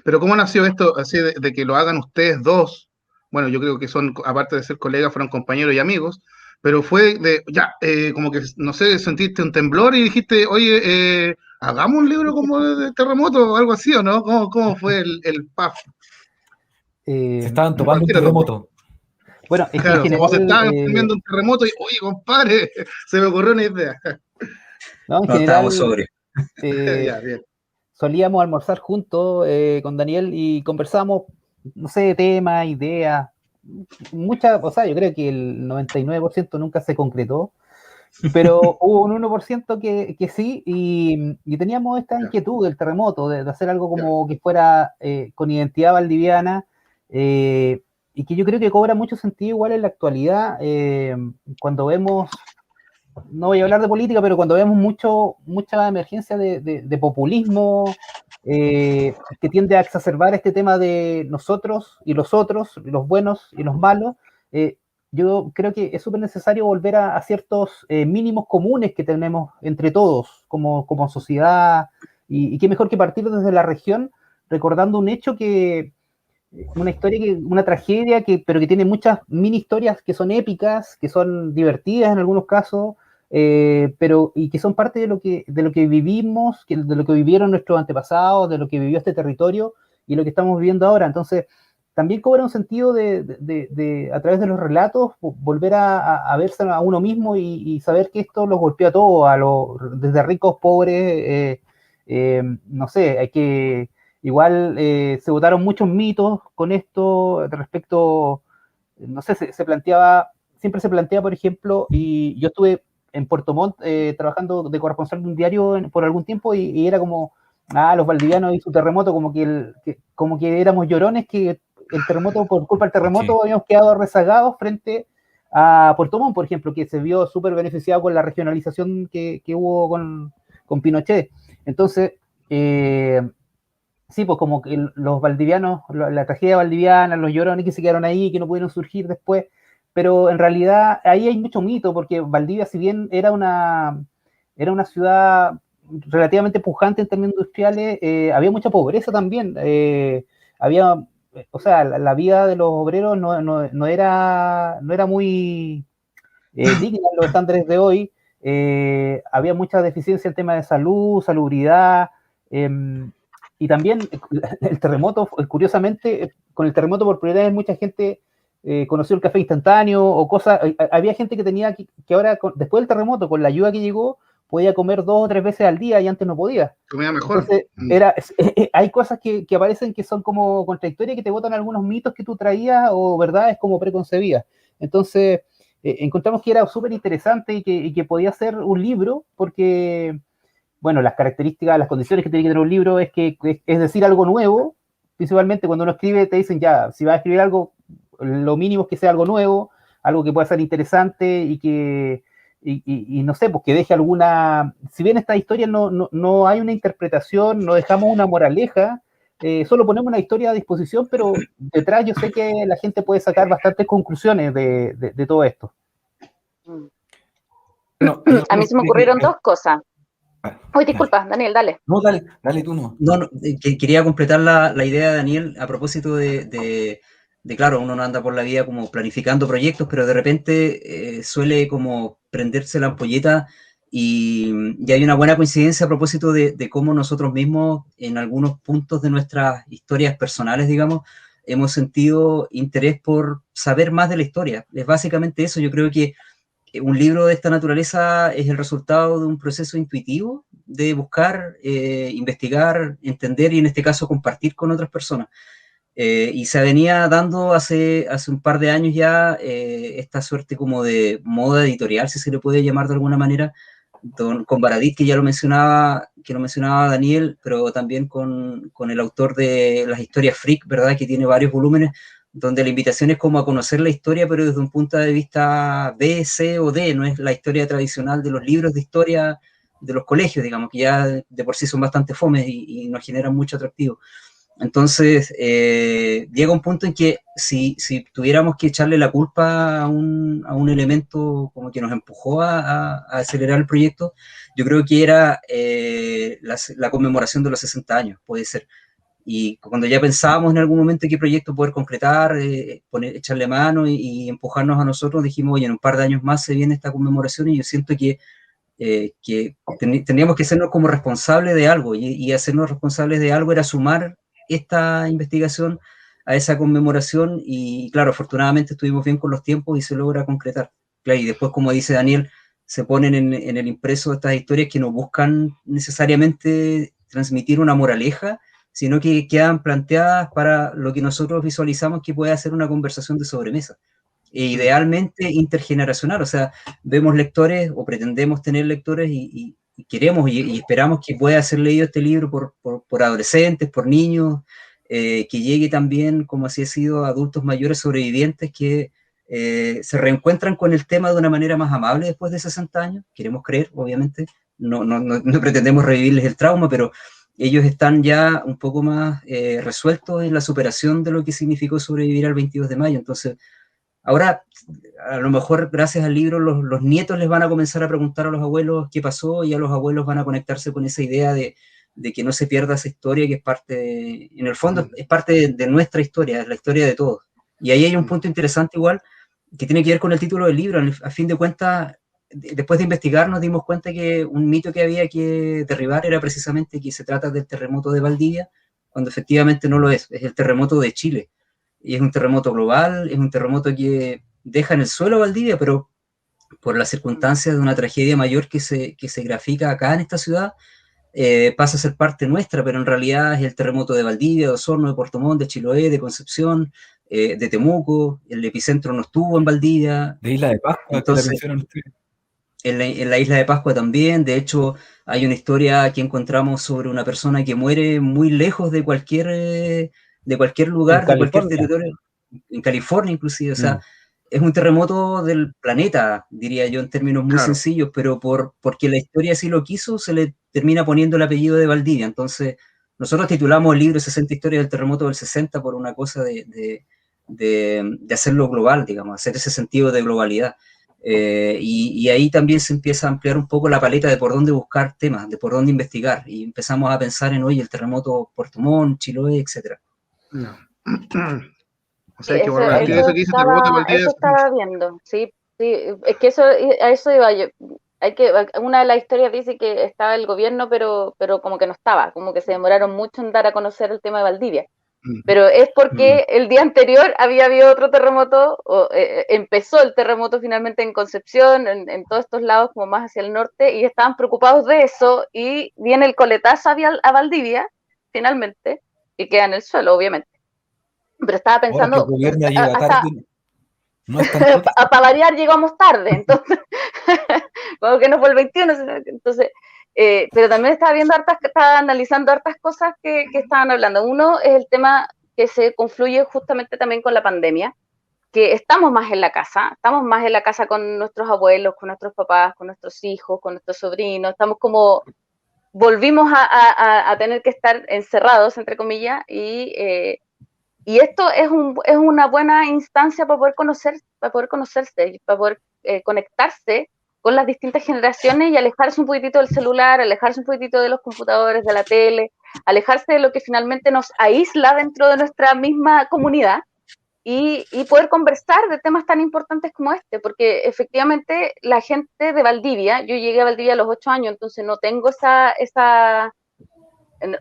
Pero ¿cómo nació esto así de que lo hagan ustedes dos? Bueno, yo creo que son, aparte de ser colegas, fueron compañeros y amigos, pero fue de, ya, como que, no sé, sentiste un temblor y dijiste, oye, hagamos un libro como de terremoto o algo así, ¿o no? ¿Cómo fue el PAF? Se estaban tomando un Cualquiera terremoto. Bueno, es que en Claro, como se general, estaban viendo un terremoto y, oye, compadre, se me ocurrió una idea. no, en No, general, estábamos sobrios. Ya, bien. solíamos almorzar juntos con Daniel y conversamos, no sé, temas, ideas, muchas, o sea, yo creo que el 99% nunca se concretó, pero hubo un 1% que sí, y teníamos esta inquietud del terremoto, de hacer algo como que fuera con identidad valdiviana, y que yo creo que cobra mucho sentido igual en la actualidad, cuando vemos, no voy a hablar de política, pero cuando vemos mucha emergencia de populismo, que tiende a exacerbar este tema de nosotros y los otros, los buenos y los malos, yo creo que es súper necesario volver a ciertos mínimos comunes que tenemos entre todos como sociedad, y qué mejor que partir desde la región, recordando un hecho una historia, una tragedia, pero que tiene muchas mini historias que son épicas, que son divertidas en algunos casos, y que son parte de lo que vivimos, de lo que vivieron nuestros antepasados, de lo que vivió este territorio y lo que estamos viviendo ahora. Entonces, también cobra un sentido a través de los relatos, volver a verse a uno mismo y saber que esto los golpea a todos, desde ricos, pobres, no sé, hay que... Igual se votaron muchos mitos con esto respecto, no sé, siempre se plantea, por ejemplo, y yo estuve en Puerto Montt trabajando de corresponsal de un diario por algún tiempo y era como, los valdivianos y su terremoto, como que éramos llorones, que el terremoto, por culpa del terremoto, habíamos quedado rezagados frente a Puerto Montt, por ejemplo, que se vio súper beneficiado con la regionalización que hubo con Pinochet. Entonces, sí, pues como que los valdivianos, la tragedia valdiviana, los llorones que se quedaron ahí, que no pudieron surgir después, pero en realidad ahí hay mucho mito, porque Valdivia, si bien era una ciudad relativamente pujante en términos industriales, había mucha pobreza también, o sea, la vida de los obreros no era muy digna en los estándares de hoy, había mucha deficiencia en tema de salud, salubridad, y también el terremoto, curiosamente, con el terremoto por primera vez mucha gente conoció el café instantáneo o cosas. Había gente que tenía que ahora, después del terremoto, con la ayuda que llegó, podía comer 2 o 3 veces al día y antes no podía. Comía mejor. Entonces, hay cosas que aparecen que son como contradictorias, que te botan algunos mitos que tú traías o verdades como preconcebidas. Entonces, encontramos que era súper interesante y que podía ser un libro, porque bueno, las características, las condiciones que tiene que tener un libro es que es decir algo nuevo. Principalmente cuando uno escribe te dicen ya, si vas a escribir algo, lo mínimo es que sea algo nuevo, algo que pueda ser interesante y no sé, pues que deje alguna, si bien esta historia no hay una interpretación, no dejamos una moraleja, solo ponemos una historia a disposición, pero detrás yo sé que la gente puede sacar bastantes conclusiones de todo esto. No, a mí se me ocurrieron 2 cosas. Oye, disculpa, Daniel, dale. No, dale tú no. No, quería completar la idea de Daniel a propósito de claro, uno no anda por la vida como planificando proyectos, pero de repente suele como prenderse la ampolleta y hay una buena coincidencia a propósito de cómo nosotros mismos en algunos puntos de nuestras historias personales, digamos, hemos sentido interés por saber más de la historia. Es básicamente eso. Yo creo que un libro de esta naturaleza es el resultado de un proceso intuitivo de buscar, investigar, entender y en este caso compartir con otras personas. Y se venía dando hace un par de años ya esta suerte como de moda editorial, si se le puede llamar de alguna manera, con Baradit, que ya lo mencionaba Daniel, pero también con el autor de las historias Freak, ¿verdad? Que tiene varios volúmenes, donde la invitación es como a conocer la historia, pero desde un punto de vista B, C o D, no es la historia tradicional de los libros de historia de los colegios, digamos, que ya de por sí son bastante fomes y nos generan mucho atractivo. Entonces, llega un punto en que si tuviéramos que echarle la culpa a un elemento como que nos empujó a acelerar el proyecto, yo creo que era la conmemoración de los 60 años, puede ser. Y cuando ya pensábamos en algún momento qué proyecto poder concretar, echarle mano y empujarnos a nosotros, dijimos, oye, en un par de años más se viene esta conmemoración y yo siento que tendríamos que hacernos como responsables de algo y hacernos responsables de algo era sumar esta investigación a esa conmemoración y claro, afortunadamente estuvimos bien con los tiempos y se logra concretar. Claro, y después, como dice Daniel, se ponen en el impreso estas historias que no buscan necesariamente transmitir una moraleja, sino que quedan planteadas para lo que nosotros visualizamos que puede ser una conversación de sobremesa. E idealmente intergeneracional, o sea, vemos lectores o pretendemos tener lectores y queremos y esperamos que pueda ser leído este libro por adolescentes, por niños, que llegue también, como así ha sido, a adultos mayores sobrevivientes que se reencuentran con el tema de una manera más amable después de 60 años, queremos creer, obviamente, no pretendemos revivirles el trauma, pero ellos están ya un poco más resueltos en la superación de lo que significó sobrevivir al 22 de mayo, entonces ahora, a lo mejor gracias al libro, los nietos les van a comenzar a preguntar a los abuelos qué pasó y a los abuelos van a conectarse con esa idea de que no se pierda esa historia que es parte, en el fondo, es parte de nuestra historia, es la historia de todos. Y ahí hay un punto interesante igual que tiene que ver con el título del libro. A fin de cuentas, después de investigar nos dimos cuenta que un mito que había que derribar era precisamente que se trata del terremoto de Valdivia, cuando efectivamente no lo es el terremoto de Chile. Y es un terremoto global, es un terremoto que deja en el suelo a Valdivia, pero por las circunstancias de una tragedia mayor que se grafica acá en esta ciudad, pasa a ser parte nuestra, pero en realidad es el terremoto de Valdivia, de Osorno, de Puerto Montt, de Chiloé, de Concepción, de Temuco, el epicentro no estuvo en Valdivia. De Isla de Pascua, que la Entonces, mencionan ustedes. en la isla de Pascua también, de hecho, hay una historia que encontramos sobre una persona que muere muy lejos de cualquier lugar, de cualquier territorio, en California inclusive, o sea, es un terremoto del planeta, diría yo, en términos muy sencillos, pero porque la historia así lo quiso, se le termina poniendo el apellido de Valdivia. Entonces, nosotros titulamos el libro 60 historias del terremoto del 60 por una cosa de hacerlo global, digamos, hacer ese sentido de globalidad. Y ahí también se empieza a ampliar un poco la paleta de por dónde buscar temas, de por dónde investigar, y empezamos a pensar en hoy el terremoto Puerto Montt, Chiloé, etc. No. O sea, que bueno, eso que dice terremoto de Valdivia. Eso estaba viendo, sí, es que a eso iba yo. Una de las historias dice que estaba el gobierno, pero como que no estaba, como que se demoraron mucho en dar a conocer el tema de Valdivia. Pero es porque el día anterior había habido otro terremoto, empezó el terremoto finalmente en Concepción, en todos estos lados como más hacia el norte, y estaban preocupados de eso, y viene el coletazo a Valdivia, finalmente, y queda en el suelo, obviamente. Pero estaba pensando, Ahora que el gobierno llega tarde, no es tan para variar llegamos tarde, entonces, como que no fue el 21, entonces, pero también estaba analizando hartas cosas que estaban hablando. Uno es el tema que se confluye justamente también con la pandemia, que estamos más en la casa con nuestros abuelos, con nuestros papás, con nuestros hijos, con nuestros sobrinos, estamos como, volvimos a tener que estar encerrados, entre comillas, y esto es una buena instancia para poder conocerse, para poder conectarse con las distintas generaciones y alejarse un poquitito del celular, alejarse un poquitito de los computadores, de la tele, alejarse de lo que finalmente nos aísla dentro de nuestra misma comunidad y poder conversar de temas tan importantes como este, porque efectivamente la gente de Valdivia, yo llegué a Valdivia a los 8 años, entonces no tengo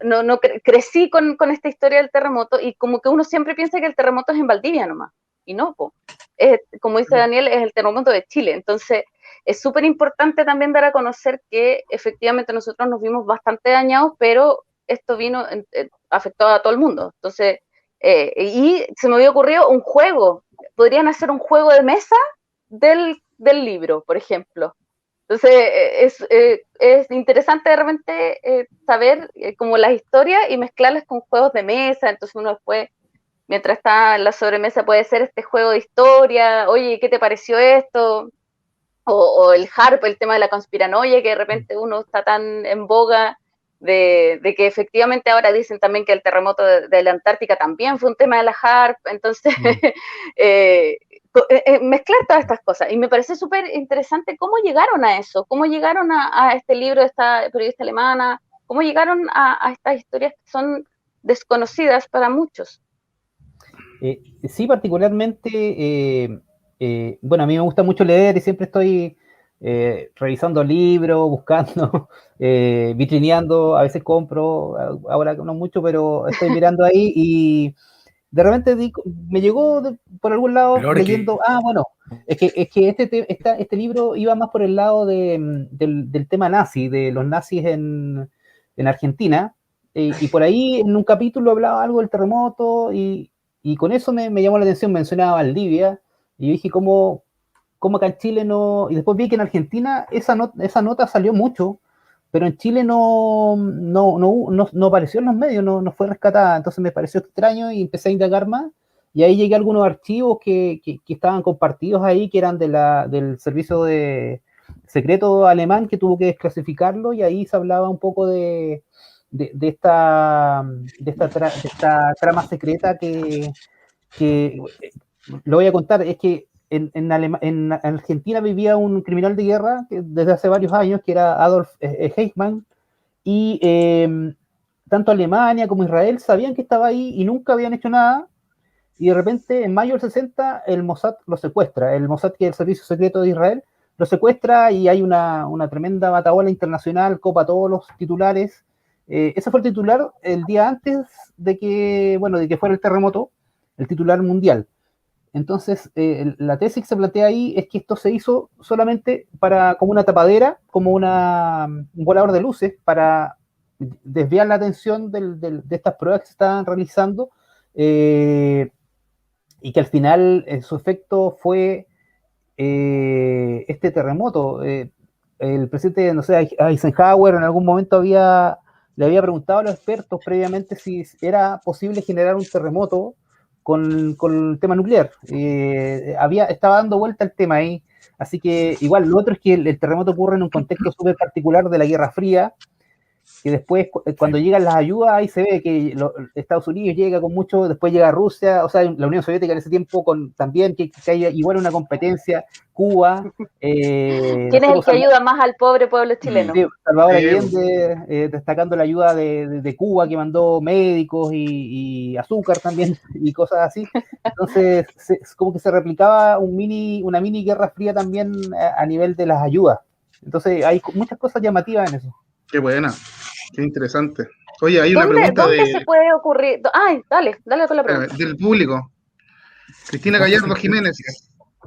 no crecí con esta historia del terremoto y como que uno siempre piensa que el terremoto es en Valdivia nomás, y no, como dice Daniel, es el terremoto de Chile, entonces es súper importante también dar a conocer que efectivamente nosotros nos vimos bastante dañados, pero esto afectó a todo el mundo, entonces, y se me había ocurrido un juego, podrían hacer un juego de mesa del libro, por ejemplo. Entonces, es interesante de repente saber como las historias y mezclarlas con juegos de mesa, entonces uno después mientras está en la sobremesa puede ser este juego de historia, oye, ¿qué te pareció esto? O el HARP, el tema de la conspiranoia, que de repente uno está tan en boga de que efectivamente ahora dicen también que el terremoto de la Antártica también fue un tema de la HARP, entonces mezclar todas estas cosas. Y me parece súper interesante cómo llegaron a eso, cómo llegaron a este libro de esta periodista alemana, cómo llegaron a estas historias que son desconocidas para muchos. Sí, particularmente, bueno, a mí me gusta mucho leer y siempre estoy revisando libros, buscando, vitrineando, a veces compro, ahora no mucho, pero estoy mirando ahí y de repente me llegó por algún lado leyendo, bueno, es que este libro iba más por el lado del tema nazi, de los nazis en Argentina, y por ahí en un capítulo hablaba algo del terremoto y con eso me llamó la atención, mencionaba Valdivia, y yo dije, ¿cómo acá en Chile no? Y después vi que en Argentina esa nota salió mucho, pero en Chile no apareció en los medios, no fue rescatada, entonces me pareció extraño y empecé a indagar más, y ahí llegué a algunos archivos que estaban compartidos ahí, que eran del servicio secreto alemán, que tuvo que desclasificarlo, y ahí se hablaba un poco de esta trama secreta que lo voy a contar, es que en Argentina vivía un criminal de guerra desde hace varios años, que era Adolf Eichmann, y tanto Alemania como Israel sabían que estaba ahí y nunca habían hecho nada, y de repente en mayo del 60 el Mossad lo secuestra, el Mossad, que es el servicio secreto de Israel, lo secuestra y hay una tremenda batahola internacional, copa todos los titulares. Ese fue el titular el día antes de que fuera el terremoto, el titular mundial. Entonces, la tesis que se plantea ahí es que esto se hizo solamente como una tapadera, como un volador de luces, para desviar la atención de estas pruebas que se estaban realizando, y que al final su efecto fue este terremoto. El presidente, no sé, Eisenhower en algún momento le había preguntado a los expertos previamente si era posible generar un terremoto con el tema nuclear. Estaba dando vuelta el tema ahí. Así que igual, lo otro es que el terremoto ocurre en un contexto súper particular de la Guerra Fría, que después cuando llegan las ayudas, ahí se ve que Estados Unidos llega con mucho, después llega Rusia, o sea, la Unión Soviética en ese tiempo también, que hay igual una competencia, Cuba. ¿Quién es el que ayuda más al pobre pueblo chileno? Sí, Salvador Allende, destacando la ayuda de Cuba, que mandó médicos y azúcar también, y cosas así. Entonces, como que se replicaba una mini guerra fría también a nivel de las ayudas. Entonces, hay muchas cosas llamativas en eso. Qué buena, qué interesante. Oye, hay una pregunta ¿Dónde se puede ocurrir? Ay, dale con la pregunta. Del público. Cristina Gallardo Jiménez,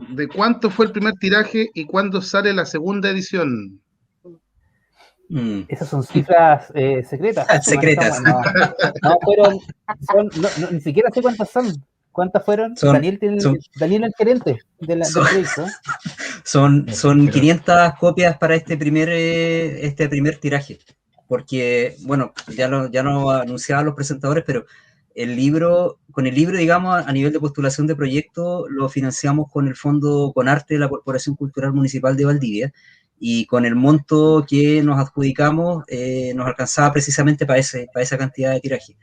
¿de cuánto fue el primer tiraje y cuándo sale la segunda edición? Esas son cifras secretas. Secretas. Ni siquiera sé cuántas son. ¿Cuántas fueron? Daniel el gerente del proyecto. Son 500 copias para este primer tiraje. Porque, bueno, ya lo anunciaban los presentadores, pero con el libro, digamos, a nivel de postulación de proyecto, lo financiamos con el Fondo Conarte de la Corporación Cultural Municipal de Valdivia, y con el monto que nos adjudicamos nos alcanzaba precisamente para esa cantidad de tiraje.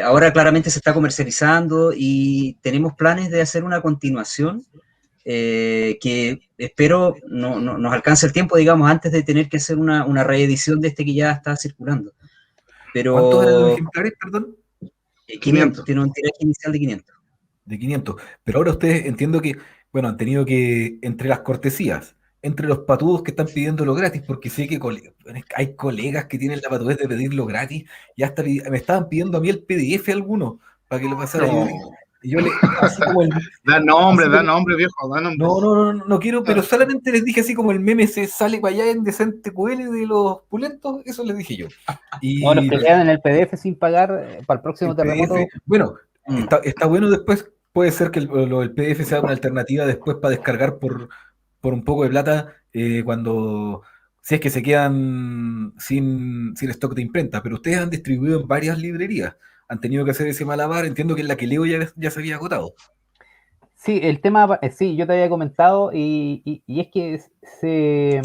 Ahora claramente se está comercializando y tenemos planes de hacer una continuación que espero nos alcance el tiempo, digamos, antes de tener que hacer una reedición de este que ya está circulando. Pero, ¿cuántos eran los ejemplares, perdón? 500. Tiene un tiraje inicial de 500. De 500. Pero ahora ustedes entiendo que, bueno, han tenido que, entre las cortesías, entre los patudos que están pidiéndolo gratis, porque sé que hay colegas que tienen la patudez de pedirlo gratis, y hasta me estaban pidiendo a mí el PDF alguno, para que lo pasara yo así como da nombre, viejo, da nombre. No quiero, pero solamente les dije así como el meme se sale para allá en Decente QL de los pulentos, eso les dije yo. Y los que quedan en el PDF sin pagar para el próximo terremoto. Bueno, está bueno después, puede ser que el PDF sea una alternativa después para descargar por un poco de plata si es que se quedan sin stock de imprenta, pero ustedes han distribuido en varias librerías. han tenido que hacer ese malabar. Entiendo que en la que leo ya se había agotado. Sí, el tema, sí, yo te había comentado, y es que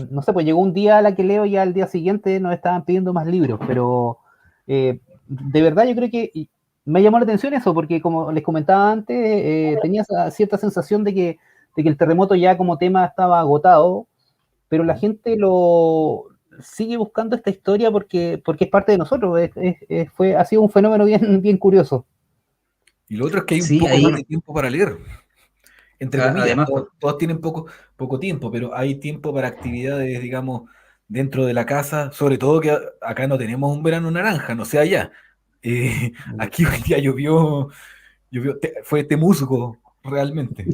no sé, pues llegó un día a la que leo y al día siguiente nos estaban pidiendo más libros, pero de verdad yo creo que me llamó la atención eso, porque como les comentaba antes, tenía esa cierta sensación de que el terremoto ya como tema estaba agotado, pero la gente lo sigue buscando esta historia porque es parte de nosotros, ha sido un fenómeno bien curioso. Y lo otro es que hay un Sí, poco ahí, más de tiempo para leer, entre comillas. además, Todos tienen poco tiempo, pero hay tiempo para actividades, digamos, dentro de la casa, sobre todo que acá no tenemos un verano naranja, no sé allá. Aquí hoy día fue temusgo, realmente.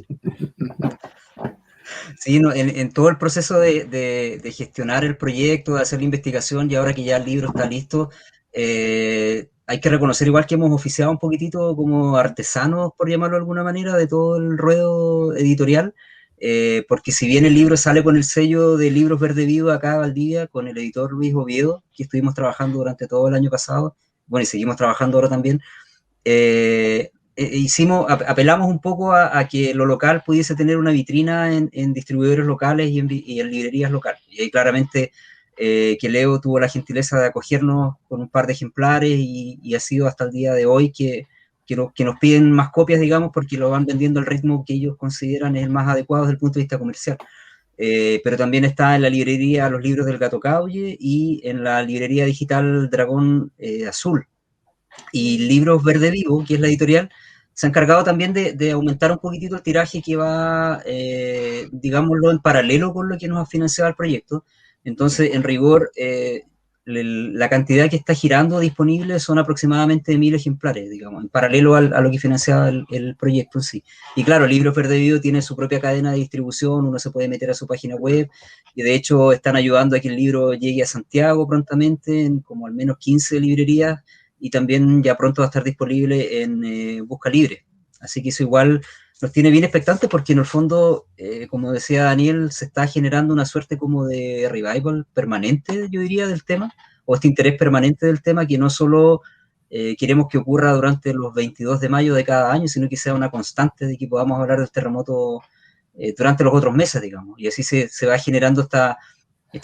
sí, no, en todo el proceso de gestionar el proyecto, de hacer la investigación y ahora que ya el libro está listo, hay que reconocer igual que hemos oficiado un poquitito como artesanos, por llamarlo de alguna manera, de todo el ruedo editorial, porque si bien el libro sale con el sello de Libros Verde Vivo acá a Valdivia, con el editor Luis Oviedo, que estuvimos trabajando durante todo el año pasado, bueno, y seguimos trabajando ahora también, apelamos un poco a que lo local pudiese tener una vitrina en distribuidores locales y en librerías locales. Y ahí claramente que Leo tuvo la gentileza de acogernos con un par de ejemplares y ha sido hasta el día de hoy que nos piden más copias, digamos, porque lo van vendiendo al ritmo que ellos consideran el más adecuado desde el punto de vista comercial. Pero también está en la librería Los Libros del Gato Caulle y en la librería digital Dragón Azul. Y Libros Verde Vivo, que es la editorial, se ha encargado también de aumentar un poquitito el tiraje que va, digámoslo, en paralelo con lo que nos ha financiado el proyecto. Entonces, en rigor, la cantidad que está girando disponible son aproximadamente 1000 ejemplares, digamos, en paralelo a lo que financiaba el proyecto en sí. Y claro, Libros Verde Vivo tiene su propia cadena de distribución, uno se puede meter a su página web, y de hecho están ayudando a que el libro llegue a Santiago prontamente, en como al menos 15 librerías, y también ya pronto va a estar disponible en Busca Libre. Así que eso igual nos tiene bien expectantes porque en el fondo, como decía Daniel, se está generando una suerte como de revival permanente, yo diría, del tema, o este interés permanente del tema que no solo queremos que ocurra durante los 22 de mayo de cada año, sino que sea una constante de que podamos hablar del terremoto durante los otros meses, digamos. Y así se va generando esta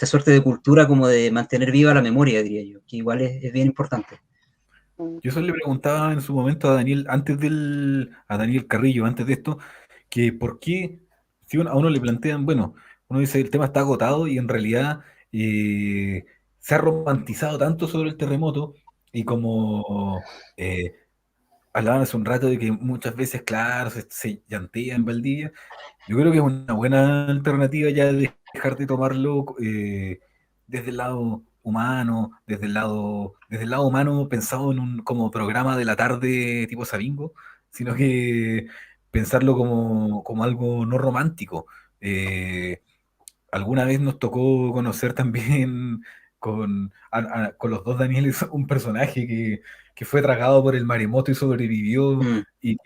suerte de cultura como de mantener viva la memoria, diría yo, que igual es bien importante. Yo eso le preguntaba en su momento a Daniel, a Daniel Carrillo, antes de esto, que por qué, si a uno le plantean, bueno, uno dice el tema está agotado y en realidad se ha romantizado tanto sobre el terremoto y como hablaban hace un rato de que muchas veces, claro, se llantea en Valdivia. Yo creo que es una buena alternativa ya de dejar de tomarlo desde el lado humano, desde el lado humano pensado como programa de la tarde tipo Sabingo, sino que pensarlo como algo no romántico. Eh, Alguna vez nos tocó conocer también con los dos Danieles un personaje que fue tragado por el maremoto y sobrevivió y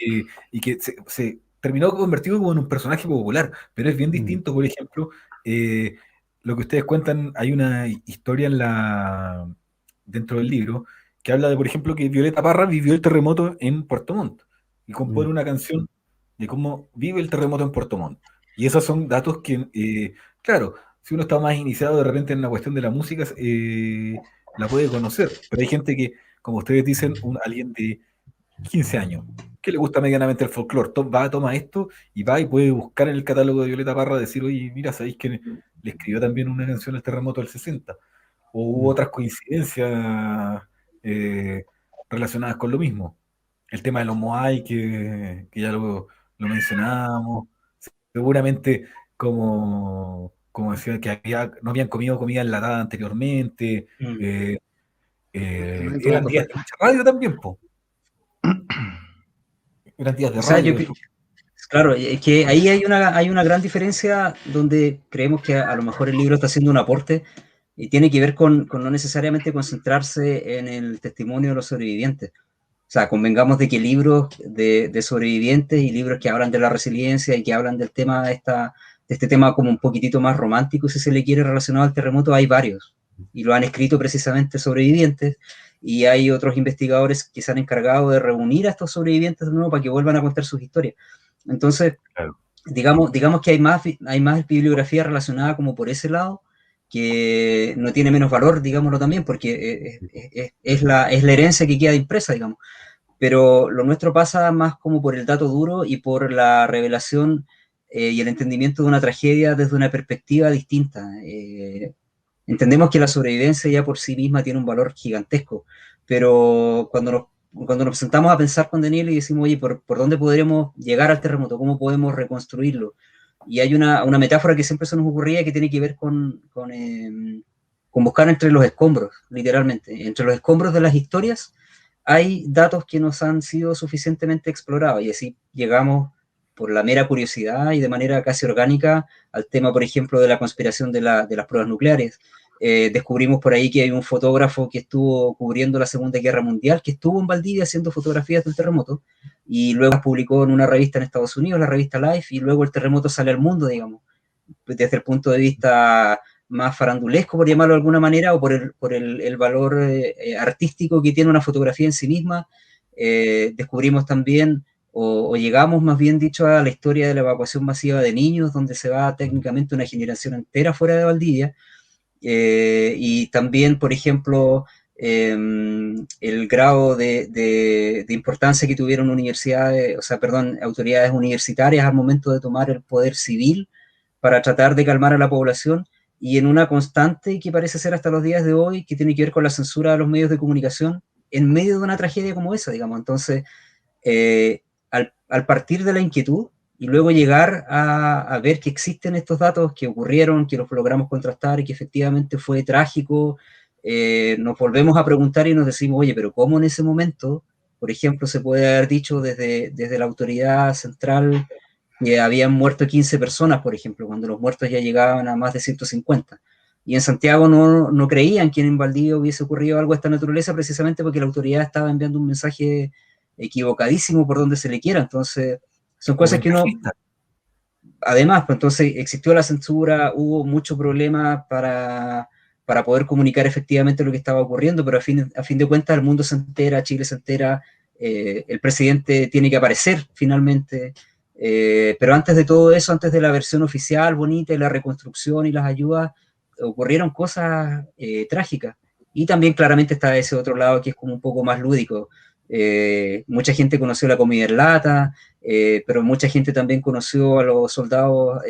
que se terminó convertido como en un personaje popular, pero es bien distinto, por ejemplo, lo que ustedes cuentan, hay una historia dentro del libro que habla de, por ejemplo, que Violeta Parra vivió el terremoto en Puerto Montt y compone una canción de cómo vive el terremoto en Puerto Montt. Y esos son datos que, claro, si uno está más iniciado de repente en la cuestión de la música, la puede conocer. Pero hay gente que, como ustedes dicen, alguien de 15 años, que le gusta medianamente el folclore, toma esto y va y puede buscar en el catálogo de Violeta Parra, decir, oye, mira, ¿sabéis que le escribió también una canción al terremoto del 60? O hubo otras coincidencias eh, relacionadas con lo mismo. El tema de los Moai, que ya lo mencionábamos. Seguramente, como decía, que no habían comido comida enlatada anteriormente. Eran días de mucha radio también, po. Eran días de O sea, radio. claro, es que ahí hay una gran diferencia donde creemos que a lo mejor el libro está haciendo un aporte y tiene que ver con no necesariamente concentrarse en el testimonio de los sobrevivientes. O sea, convengamos de que libros de sobrevivientes y libros que hablan de la resiliencia y que hablan del tema de este tema como un poquitito más romántico, si se le quiere, relacionado al terremoto, hay varios. y lo han escrito precisamente sobrevivientes, y hay otros investigadores que se han encargado de reunir a estos sobrevivientes de nuevo para que vuelvan a contar sus historias. Entonces, Claro. digamos que hay más bibliografía relacionada como por ese lado, que no tiene menos valor, digámoslo también, porque es la herencia que queda impresa, digamos. Pero lo nuestro pasa más como por el dato duro y por la revelación y el entendimiento de una tragedia desde una perspectiva distinta. Entendemos que la sobrevivencia ya por sí misma tiene un valor gigantesco, pero cuando nos sentamos a pensar con Daniel y decimos, oye, ¿por dónde podremos llegar al terremoto? ¿Cómo podemos reconstruirlo? Y hay una metáfora que siempre se nos ocurría que tiene que ver con buscar entre los escombros, literalmente. Entre los escombros de las historias hay datos que nos han sido suficientemente explorados, y así llegamos por la mera curiosidad y de manera casi orgánica al tema, por ejemplo, de la conspiración de las pruebas nucleares. Descubrimos por ahí que hay un fotógrafo que estuvo cubriendo la Segunda Guerra Mundial, que estuvo en Valdivia haciendo fotografías del terremoto, y luego las publicó en una revista en Estados Unidos, la revista Life, y luego el terremoto sale al mundo, digamos, desde el punto de vista más farandulesco, por llamarlo de alguna manera, o por el valor artístico que tiene una fotografía en sí misma. Descubrimos también, o llegamos más bien dicho, a la historia de la evacuación masiva de niños, donde se va técnicamente una generación entera fuera de Valdivia. Y también, por ejemplo, el grado de importancia que tuvieron universidades, autoridades universitarias al momento de tomar el poder civil para tratar de calmar a la población, y en una constante que parece ser hasta los días de hoy, que tiene que ver con la censura de los medios de comunicación en medio de una tragedia como esa, digamos. Entonces, al partir de la inquietud y luego llegar a ver que existen estos datos que ocurrieron, que los logramos contrastar y que efectivamente fue trágico, nos volvemos a preguntar y nos decimos, oye, pero ¿cómo en ese momento, por ejemplo, se puede haber dicho desde la autoridad central que habían muerto 15 personas, por ejemplo, cuando los muertos ya llegaban a más de 150? Y en Santiago no creían que en Valdivia hubiese ocurrido algo de esta naturaleza, precisamente porque la autoridad estaba enviando un mensaje equivocadísimo por donde se le quiera. Entonces, son cosas que uno... Además, pues entonces existió la censura, hubo mucho problema para poder comunicar efectivamente lo que estaba ocurriendo, pero a fin de cuentas el mundo se entera, Chile se entera, el presidente tiene que aparecer finalmente, pero antes de todo eso, antes de la versión oficial bonita y la reconstrucción y las ayudas, ocurrieron cosas trágicas. Y también claramente está ese otro lado que es como un poco más lúdico. Mucha gente conoció la comida en lata, pero mucha gente también conoció a los soldados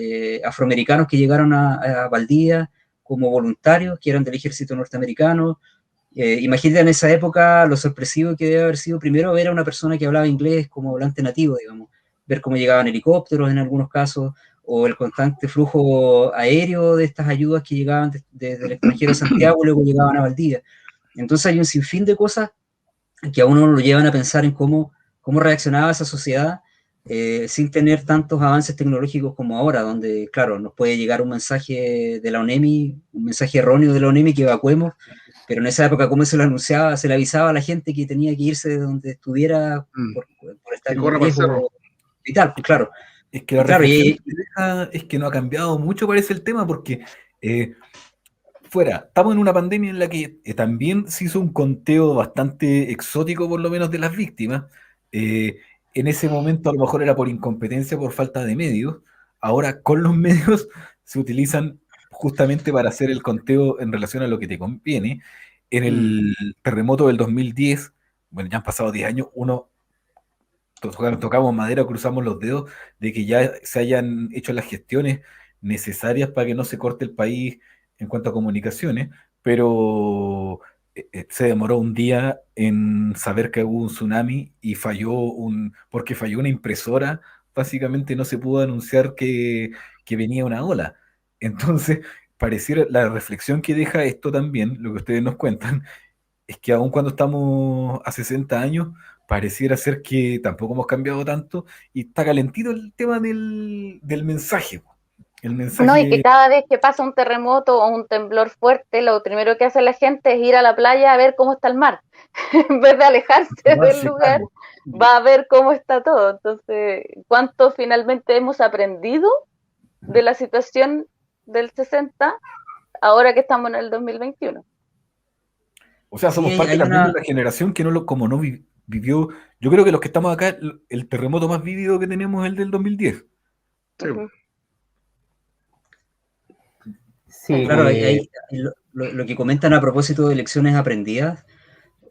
afroamericanos que llegaron a Valdivia como voluntarios, que eran del ejército norteamericano. Imagínate en esa época lo sorpresivo que debe haber sido primero ver a una persona que hablaba inglés como hablante nativo, digamos, ver cómo llegaban helicópteros en algunos casos, o el constante flujo aéreo de estas ayudas que llegaban desde el extranjero a Santiago y luego llegaban a Valdivia. Entonces hay un sinfín de cosas que a uno lo llevan a pensar en cómo reaccionaba esa sociedad sin tener tantos avances tecnológicos como ahora, donde, claro, nos puede llegar un mensaje de la ONEMI, un mensaje erróneo de la ONEMI que evacuemos, pero en esa época, ¿cómo se lo anunciaba? Se le avisaba a la gente que tenía que irse de donde estuviera por estar en riesgo vital, pues claro. Es que la reflexión que deja es que no ha cambiado mucho, parece el tema, porque estamos en una pandemia en la que también se hizo un conteo bastante exótico, por lo menos, de las víctimas. En ese momento a lo mejor era por incompetencia, por falta de medios. Ahora con los medios se utilizan justamente para hacer el conteo en relación a lo que te conviene. En el terremoto del 2010, bueno, ya han pasado 10 años, tocamos madera, cruzamos los dedos de que ya se hayan hecho las gestiones necesarias para que no se corte el país en cuanto a comunicaciones, pero se demoró un día en saber que hubo un tsunami y porque falló una impresora, básicamente no se pudo anunciar que venía una ola. Entonces, pareciera, la reflexión que deja esto también, lo que ustedes nos cuentan, es que aun cuando estamos a 60 años, pareciera ser que tampoco hemos cambiado tanto y está calentito el tema del mensaje. El mensaje... No, y que cada vez que pasa un terremoto o un temblor fuerte, lo primero que hace la gente es ir a la playa a ver cómo está el mar. En vez de alejarse del lugar, va a ver cómo está todo. Entonces, ¿cuánto finalmente hemos aprendido de la situación del 60? ahora que estamos en el 2021. O sea, somos Sí, parte hay también de una, una generación que como no vivió. Yo creo que los que estamos acá, el terremoto más vívido que tenemos es el del 2010. Sí. Ujú. Sí, Sí. claro, lo que comentan a propósito de lecciones aprendidas,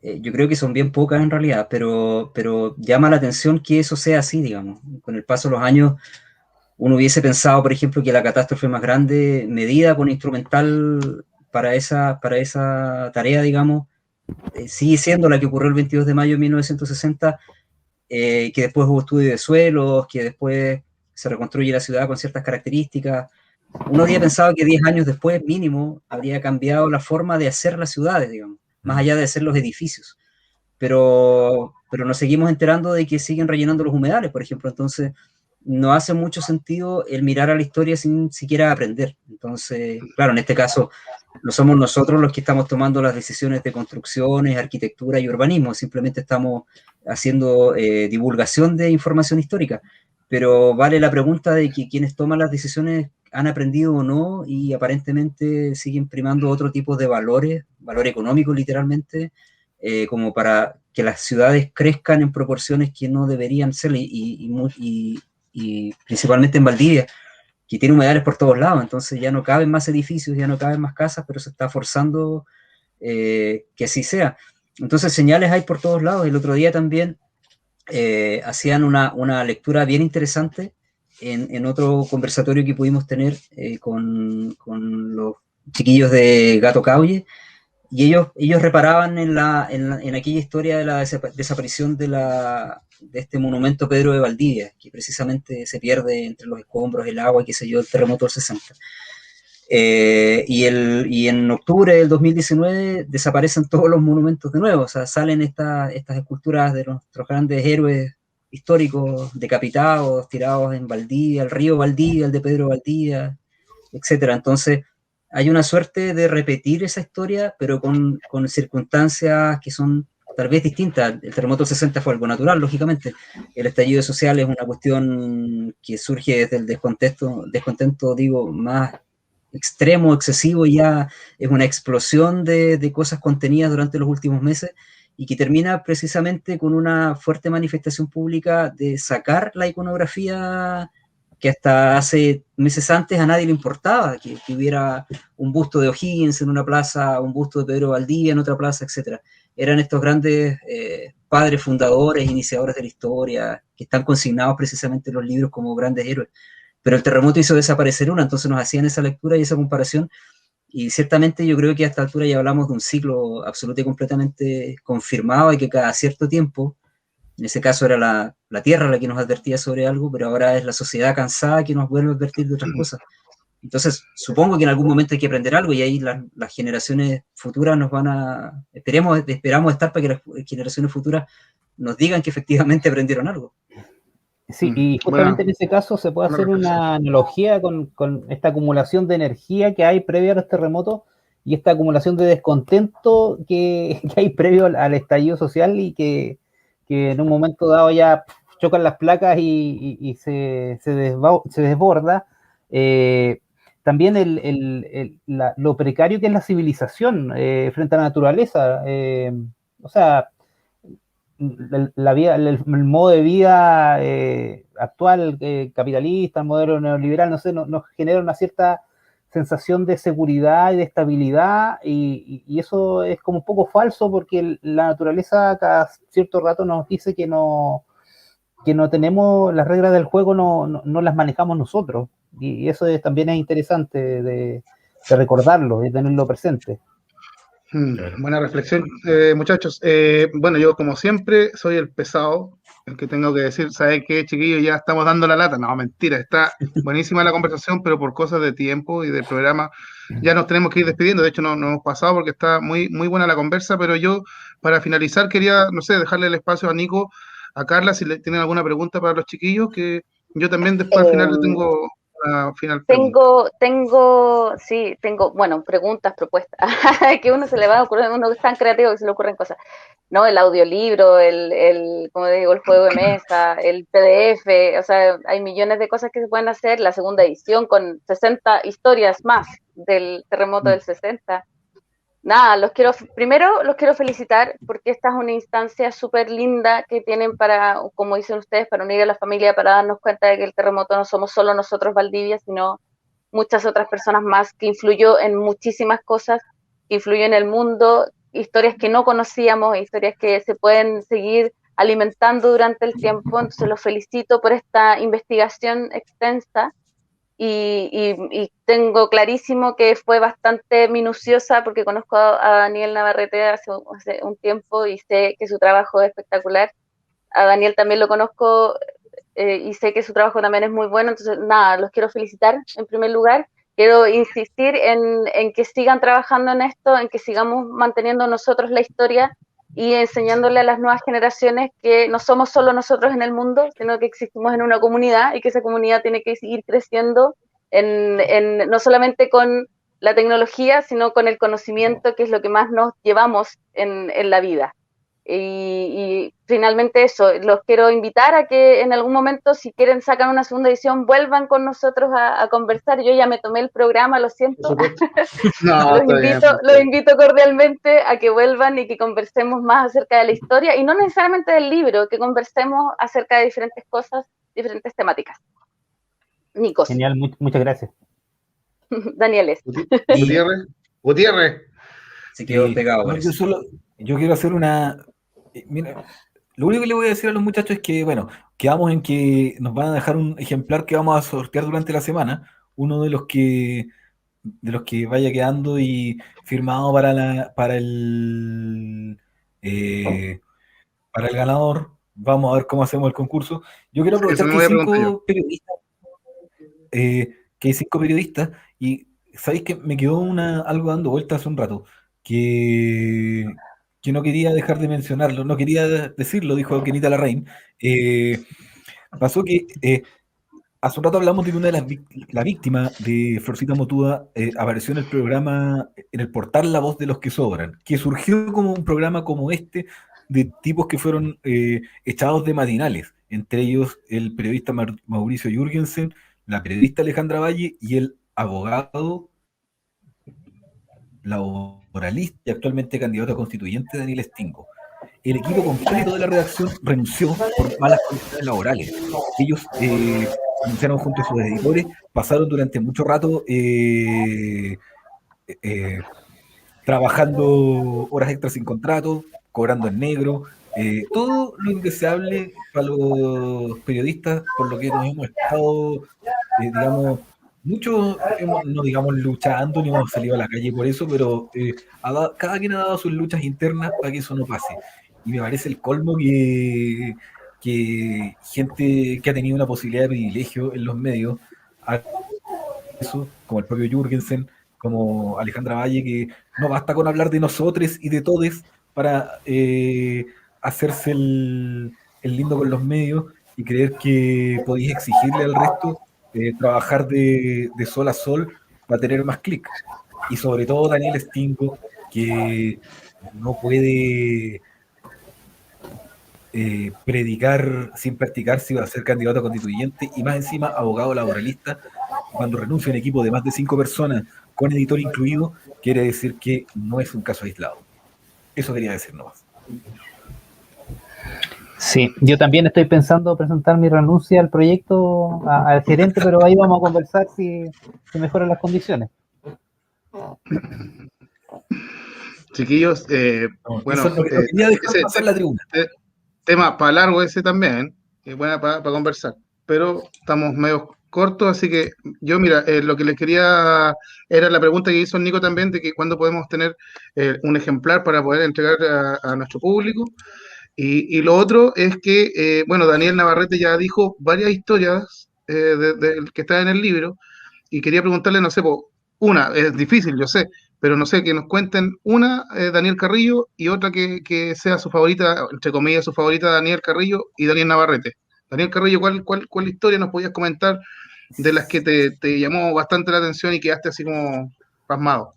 yo creo que son bien pocas en realidad, pero llama la atención que eso sea así, digamos. Con el paso de los años, uno hubiese pensado, por ejemplo, que la catástrofe más grande, medida con instrumental para esa tarea, digamos, sigue siendo la que ocurrió el 22 de mayo de 1960, que después hubo estudio de suelos, que después se reconstruye la ciudad con ciertas características. Uno habría pensado que 10 años después, mínimo, habría cambiado la forma de hacer las ciudades, digamos, más allá de hacer los edificios. Pero nos seguimos enterando de que siguen rellenando los humedales, por ejemplo. Entonces, no hace mucho sentido el mirar a la historia sin siquiera aprender. Entonces, claro, en este caso, no somos nosotros los que estamos tomando las decisiones de construcciones, arquitectura y urbanismo, simplemente estamos haciendo divulgación de información histórica. Pero vale la pregunta de que quienes toman las decisiones han aprendido o no y aparentemente siguen primando otro tipo de valores, valor económico literalmente, como para que las ciudades crezcan en proporciones que no deberían ser y principalmente en Valdivia, que tiene humedales por todos lados, entonces ya no caben más edificios, ya no caben más casas, pero se está forzando que así sea. Entonces señales hay por todos lados. El otro día también hacían una lectura bien interesante en otro conversatorio que pudimos tener con los chiquillos de Gato Cauye, y ellos reparaban en aquella historia de la desaparición de este monumento Pedro de Valdivia, que precisamente se pierde entre los escombros, el agua, qué sé yo, el terremoto del 60. Y en octubre del 2019 desaparecen todos los monumentos de nuevo, o sea, salen estas esculturas de nuestros grandes héroes históricos decapitados, tirados en Valdivia, el río Valdivia, el de Pedro Valdivia, etcétera. Entonces, hay una suerte de repetir esa historia, pero con circunstancias que son tal vez distintas. El terremoto del 60 fue algo natural, lógicamente. El estallido social es una cuestión que surge desde el descontento digo, más extremo, excesivo, ya es una explosión de cosas contenidas durante los últimos meses y que termina precisamente con una fuerte manifestación pública de sacar la iconografía que hasta hace meses antes a nadie le importaba, que hubiera un busto de O'Higgins en una plaza, un busto de Pedro Valdivia en otra plaza, etc. Eran estos grandes padres fundadores, iniciadores de la historia, que están consignados precisamente en los libros como grandes héroes. Pero el terremoto hizo desaparecer una, entonces nos hacían esa lectura y esa comparación, y ciertamente yo creo que a esta altura ya hablamos de un ciclo absolutamente y completamente confirmado y que cada cierto tiempo, en ese caso era la Tierra la que nos advertía sobre algo, pero ahora es la sociedad cansada que nos vuelve a advertir de otras cosas. Entonces, supongo que en algún momento hay que aprender algo y ahí las generaciones futuras nos van a... Esperamos estar para que las generaciones futuras nos digan que efectivamente aprendieron algo. Sí, y justamente en ese caso se puede hacer reflexión. una analogía con esta acumulación de energía que hay previa a los terremotos y esta acumulación de descontento que hay previo al estallido social y que en un momento dado ya chocan las placas y se desborda. También lo precario que es la civilización frente a la naturaleza. O sea, el modo de vida actual, capitalista, el modelo neoliberal, no sé, nos genera una cierta sensación de seguridad y de estabilidad, y eso es como un poco falso porque la naturaleza cada cierto rato nos dice que no tenemos las reglas del juego, no las manejamos nosotros, y eso también es interesante de recordarlo, de tenerlo presente. Buena reflexión, muchachos. Bueno, yo como siempre soy el pesado, el que tengo que decir, ¿sabes qué, chiquillos? Ya estamos dando la lata. No, mentira, está buenísima la conversación, pero por cosas de tiempo y del programa ya nos tenemos que ir despidiendo. De hecho, no hemos pasado porque está muy, muy buena la conversa, pero yo para finalizar quería, no sé, dejarle el espacio a Nico, a Carla, si le tienen alguna pregunta para los chiquillos, que yo también después al final le tengo una final pregunta. Tengo, bueno, preguntas, propuestas, que uno se le va a ocurrir, uno es tan creativo que se le ocurren cosas, ¿no? El audiolibro, como digo, el juego de mesa, el PDF, o sea, hay millones de cosas que se pueden hacer, la segunda edición con 60 historias más del terremoto del 60. Nada, primero los quiero felicitar porque esta es una instancia súper linda que tienen para, como dicen ustedes, para unir a la familia, para darnos cuenta de que el terremoto no somos solo nosotros Valdivia, sino muchas otras personas más, que influyó en muchísimas cosas, que influyó en el mundo, historias que no conocíamos, historias que se pueden seguir alimentando durante el tiempo. Entonces los felicito por esta investigación extensa. Y tengo clarísimo que fue bastante minuciosa porque conozco a Daniel Navarrete hace un tiempo y sé que su trabajo es espectacular. A Daniel también lo conozco y sé que su trabajo también es muy bueno. Entonces, nada, los quiero felicitar en primer lugar. Quiero insistir en que sigan trabajando en esto, en que sigamos manteniendo nosotros la historia y enseñándole a las nuevas generaciones que no somos solo nosotros en el mundo, sino que existimos en una comunidad y que esa comunidad tiene que seguir creciendo no solamente con la tecnología, sino con el conocimiento, que es lo que más nos llevamos en la vida. Y finalmente eso, los quiero invitar a que en algún momento, si quieren sacar una segunda edición, vuelvan con nosotros a conversar. Yo ya me tomé el programa, lo siento. No, los invito cordialmente a que vuelvan y que conversemos más acerca de la historia, y no necesariamente del libro, que conversemos acerca de diferentes cosas, diferentes temáticas. Nikos. Genial, muchas gracias. Danieles. Gutiérrez. Se quedó pegado. Yo quiero hacer mira, lo único que le voy a decir a los muchachos es que, bueno, quedamos en que nos van a dejar un ejemplar que vamos a sortear durante la semana, uno de los que vaya quedando y firmado para el ganador. Vamos a ver cómo hacemos el concurso. Yo quiero aprovechar que hay 5 periodistas y sabéis que me quedó algo dando vueltas hace un rato que no quería dejar de mencionarlo, no quería decirlo, dijo Kenita Larraín. Pasó que hace un rato hablamos de que una de la víctima de Florcita Motúa apareció en el programa, en el portal La Voz de los que Sobran, que surgió como un programa como este, de tipos que fueron echados de matinales, entre ellos el periodista Mauricio Jürgensen, la periodista Alejandra Valle y el abogado laboralista y actualmente candidato a constituyente Daniel Stingo. El equipo completo de la redacción renunció por malas condiciones laborales. Ellos renunciaron junto a sus editores, pasaron durante mucho rato trabajando horas extras sin contrato, cobrando en negro, todo lo indeseable para los periodistas, por lo que nos hemos estado, digamos, muchos no digamos luchando ni hemos salido a la calle por eso, pero cada quien ha dado sus luchas internas para que eso no pase. Y me parece el colmo que gente que ha tenido una posibilidad de privilegio en los medios, eso, como el propio Jürgensen, como Alejandra Valle, que no basta con hablar de nosotros y de todes para hacerse el lindo con los medios y creer que podéis exigirle al resto trabajar de sol a sol para tener más clic. Y sobre todo Daniel Stingo, que no puede predicar sin practicar si va a ser candidato a constituyente, y más encima abogado laboralista. Cuando renuncia un equipo de más de 5 personas, con editor incluido, quiere decir que no es un caso aislado. Eso quería decir nomás. Sí, yo también estoy pensando presentar mi renuncia al proyecto al gerente, pero ahí vamos a conversar si mejoran las condiciones. Chiquillos, bueno, quería dejar pasar la tribuna. Tema para largo ese también, buena para conversar, pero estamos medio cortos, así que yo, mira, lo que les quería era la pregunta que hizo el Nico también, de que cuándo podemos tener un ejemplar para poder entregar a nuestro público. Y lo otro es que, bueno, Daniel Navarrete ya dijo varias historias que están en el libro, y quería preguntarle, no sé, una, es difícil, yo sé, pero no sé, que nos cuenten una, Daniel Carrillo, y otra que sea su favorita, entre comillas, su favorita, Daniel Carrillo y Daniel Navarrete. Daniel Carrillo, ¿cuál historia nos podías comentar de las que te llamó bastante la atención y quedaste así como pasmado,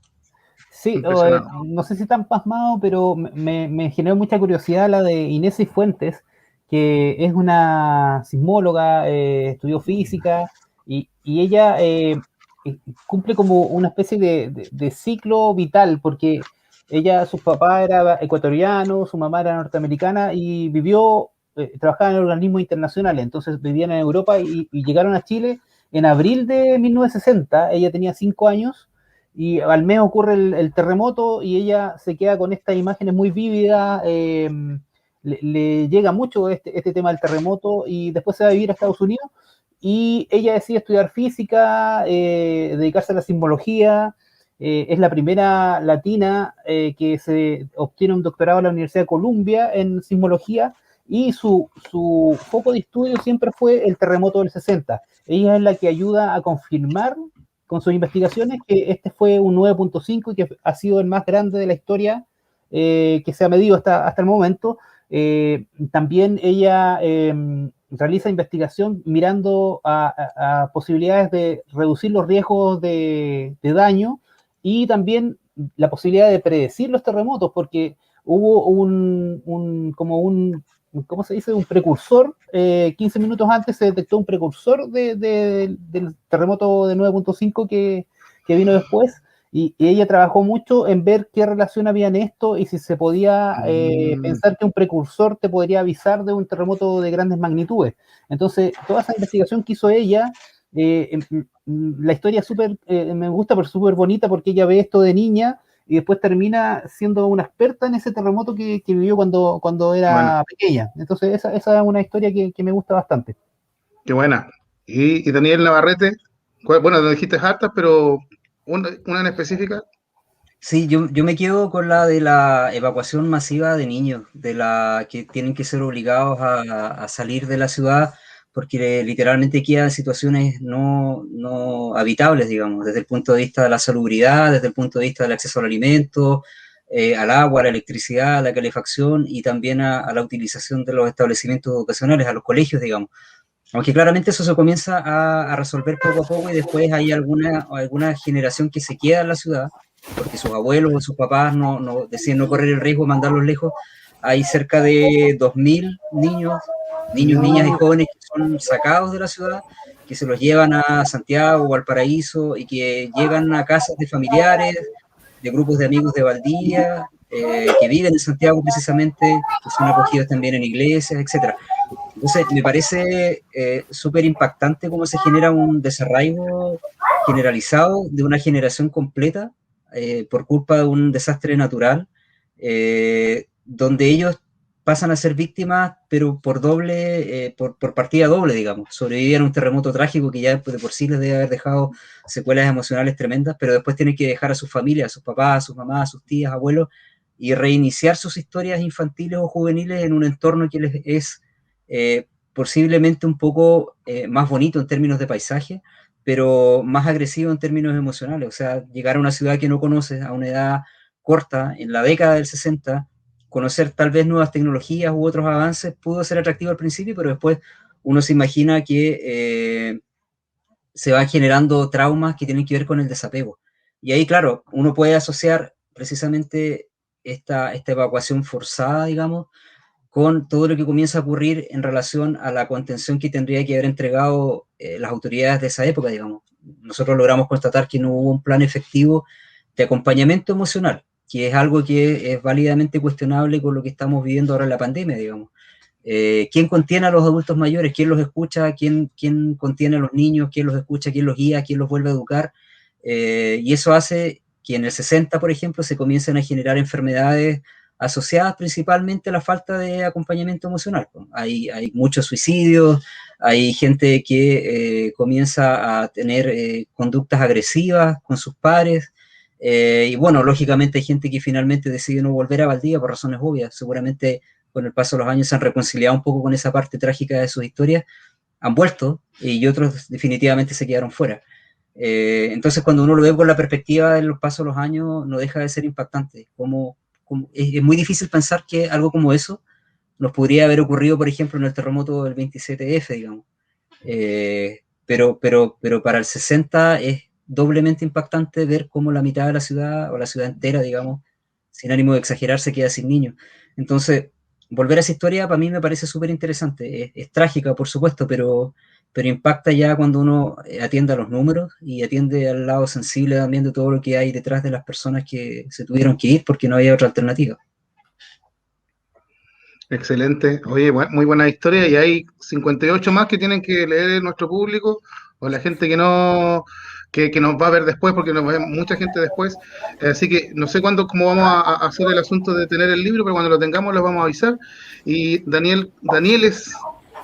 Sí, impresionado. no sé si tan pasmado, pero me generó mucha curiosidad la de Inés Cifuentes, que es una sismóloga, estudió física, y ella cumple como una especie de ciclo vital, porque su papá era ecuatoriano, su mamá era norteamericana, y trabajaba en organismos internacionales, entonces vivían en Europa y llegaron a Chile en abril de 1960, ella tenía 5 años, y al mes ocurre el terremoto y ella se queda con estas imágenes muy vívidas, le llega mucho este tema del terremoto y después se va a vivir a Estados Unidos y ella decide estudiar física, dedicarse a la sismología, es la primera latina que se obtiene un doctorado en la Universidad de Columbia en sismología y su foco de estudio siempre fue el terremoto del 60. Ella es la que ayuda a confirmar con sus investigaciones que este fue un 9.5 y que ha sido el más grande de la historia que se ha medido hasta el momento. También ella realiza investigación mirando a posibilidades de reducir los riesgos de daño y también la posibilidad de predecir los terremotos, porque hubo ¿cómo se dice? Un precursor. 15 minutos antes se detectó un precursor del terremoto de 9.5 que vino después. Y ella trabajó mucho en ver qué relación había en esto y si se podía pensar que un precursor te podría avisar de un terremoto de grandes magnitudes. Entonces, toda esa investigación que hizo ella, la historia me gusta, pero súper bonita porque ella ve esto de niña y después termina siendo una experta en ese terremoto que vivió cuando era pequeña. Entonces, esa es una historia que me gusta bastante. Qué buena. Y Daniel Navarrete, bueno, no dijiste hartas, pero una en específica. Sí, yo me quedo con la de la evacuación masiva de niños, de la que tienen que ser obligados a salir de la ciudad porque literalmente quedan situaciones no habitables, digamos, desde el punto de vista de la salubridad, desde el punto de vista del acceso al alimento, al agua, a la electricidad, a la calefacción y también a la utilización de los establecimientos educacionales, a los colegios, digamos. Aunque claramente eso se comienza a resolver poco a poco y después hay alguna generación que se queda en la ciudad porque sus abuelos o sus papás deciden no correr el riesgo de mandarlos lejos. Hay cerca de 2.000 niños, niñas y jóvenes que son sacados de la ciudad, que se los llevan a Santiago o Valparaíso y que llegan a casas de familiares, de grupos de amigos de Valdivia, que viven en Santiago precisamente, que son acogidos también en iglesias, etc. Entonces, me parece súper impactante cómo se genera un desarraigo generalizado de una generación completa por culpa de un desastre natural, donde ellos pasan a ser víctimas, pero por partida doble, digamos. Sobrevivían a un terremoto trágico que ya de por sí les debe haber dejado secuelas emocionales tremendas, pero después tienen que dejar a sus familias, a sus papás, a sus mamás, a sus tías, abuelos, y reiniciar sus historias infantiles o juveniles en un entorno que les es posiblemente un poco más bonito en términos de paisaje, pero más agresivo en términos emocionales. O sea, llegar a una ciudad que no conoces a una edad corta, en la década del 60, conocer tal vez nuevas tecnologías u otros avances pudo ser atractivo al principio, pero después uno se imagina que se van generando traumas que tienen que ver con el desapego. Y ahí, claro, uno puede asociar precisamente esta evacuación forzada, digamos, con todo lo que comienza a ocurrir en relación a la contención que tendría que haber entregado las autoridades de esa época, digamos. Nosotros logramos constatar que no hubo un plan efectivo de acompañamiento emocional, que es algo que es válidamente cuestionable con lo que estamos viviendo ahora en la pandemia, digamos. ¿Quién contiene a los adultos mayores? ¿Quién los escucha? ¿Quién contiene a los niños? ¿Quién los escucha? ¿Quién los guía? ¿Quién los vuelve a educar? Y eso hace que en el 60, por ejemplo, se comiencen a generar enfermedades asociadas principalmente a la falta de acompañamiento emocional. Hay muchos suicidios, hay gente que comienza a tener conductas agresivas con sus pares, y bueno, lógicamente hay gente que finalmente decide no volver a Valdivia por razones obvias. Seguramente con el paso de los años se han reconciliado un poco con esa parte trágica de sus historias, han vuelto y otros definitivamente se quedaron fuera. Entonces, cuando uno lo ve con la perspectiva de los pasos de los años, no deja de ser impactante. Es muy difícil pensar que algo como eso nos podría haber ocurrido, por ejemplo, en el terremoto del 27F, digamos. pero para el 60 es doblemente impactante ver cómo la mitad de la ciudad, o la ciudad entera, digamos, sin ánimo de exagerar, se queda sin niños. Entonces, volver a esa historia para mí me parece súper interesante. Es trágica, por supuesto, pero impacta ya cuando uno atiende a los números y atiende al lado sensible también de todo lo que hay detrás de las personas que se tuvieron que ir porque no había otra alternativa. Excelente. Oye, muy buena historia, y hay 58 más que tienen que leer nuestro público o la gente que no que nos va a ver después, porque nos ve mucha gente después. Así que no sé cuándo, cómo vamos a hacer el asunto de tener el libro, pero cuando lo tengamos los vamos a avisar. Y Danieles,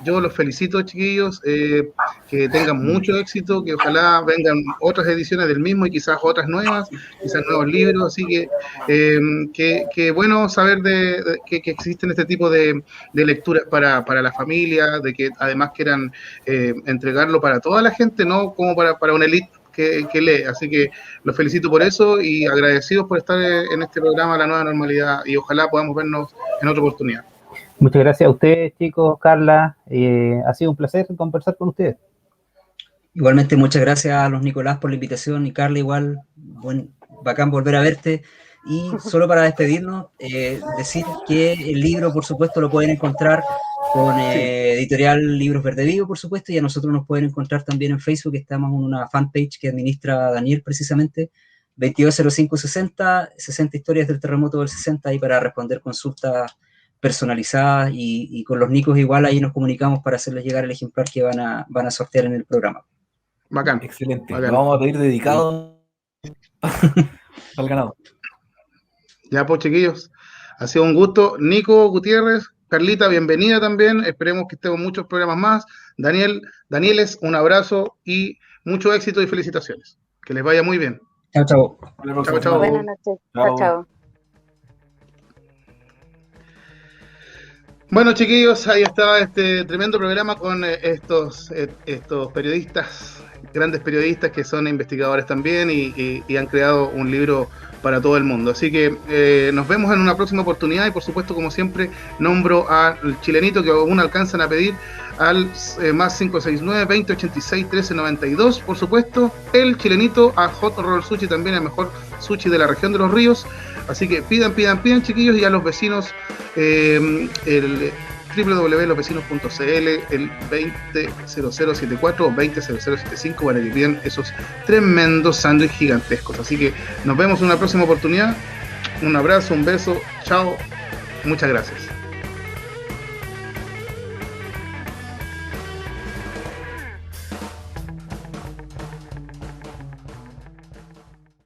yo los felicito, chiquillos, que tengan mucho éxito, que ojalá vengan otras ediciones del mismo y quizás otras nuevas, quizás nuevos libros. Así que bueno saber que existen este tipo de lecturas para la familia, de que además quieran entregarlo para toda la gente, no como para una élite que lee. Así que los felicito por eso y agradecidos por estar en este programa La Nueva Normalidad, y ojalá podamos vernos en otra oportunidad. Muchas gracias a ustedes, chicos, Carla. Ha sido un placer conversar con ustedes. Igualmente, muchas gracias a los Nicolás por la invitación, y Carla igual, bacán volver a verte. Y solo para despedirnos, decir que el libro, por supuesto, lo pueden encontrar con editorial Libros Verde Vivo, por supuesto, y a nosotros nos pueden encontrar también en Facebook. Estamos en una fanpage que administra Daniel, precisamente, 220560, 60 historias del terremoto del 60, y para responder consultas personalizadas, y con los Nicos igual ahí nos comunicamos para hacerles llegar el ejemplar que van a sortear en el programa. Bacán. Excelente. Bacán. Lo vamos a pedir dedicado al ganado. Ya pues, chiquillos, ha sido un gusto. Nico Gutiérrez, Carlita, bienvenida también. Esperemos que estemos muchos programas más. Danieles, un abrazo y mucho éxito y felicitaciones. Que les vaya muy bien. Chao, chao. Chao, chao. Buenas noches. Chao, chao. Bueno, chiquillos, ahí estaba este tremendo programa con estos periodistas, grandes periodistas que son investigadores también y han creado un libro para todo el mundo. Así que nos vemos en una próxima oportunidad, y por supuesto, como siempre, nombro al chilenito que aún alcanzan a pedir al más 569-2086-1392, por supuesto, el chilenito, a Hot Roll Sushi, también el mejor sushi de la región de Los Ríos. Así que pidan, chiquillos, y a los vecinos, el www.losvecinos.cl, el 200074 o 200075, para que pidan esos tremendos sándwiches gigantescos. Así que nos vemos en una próxima oportunidad. Un abrazo, un beso, chao, muchas gracias.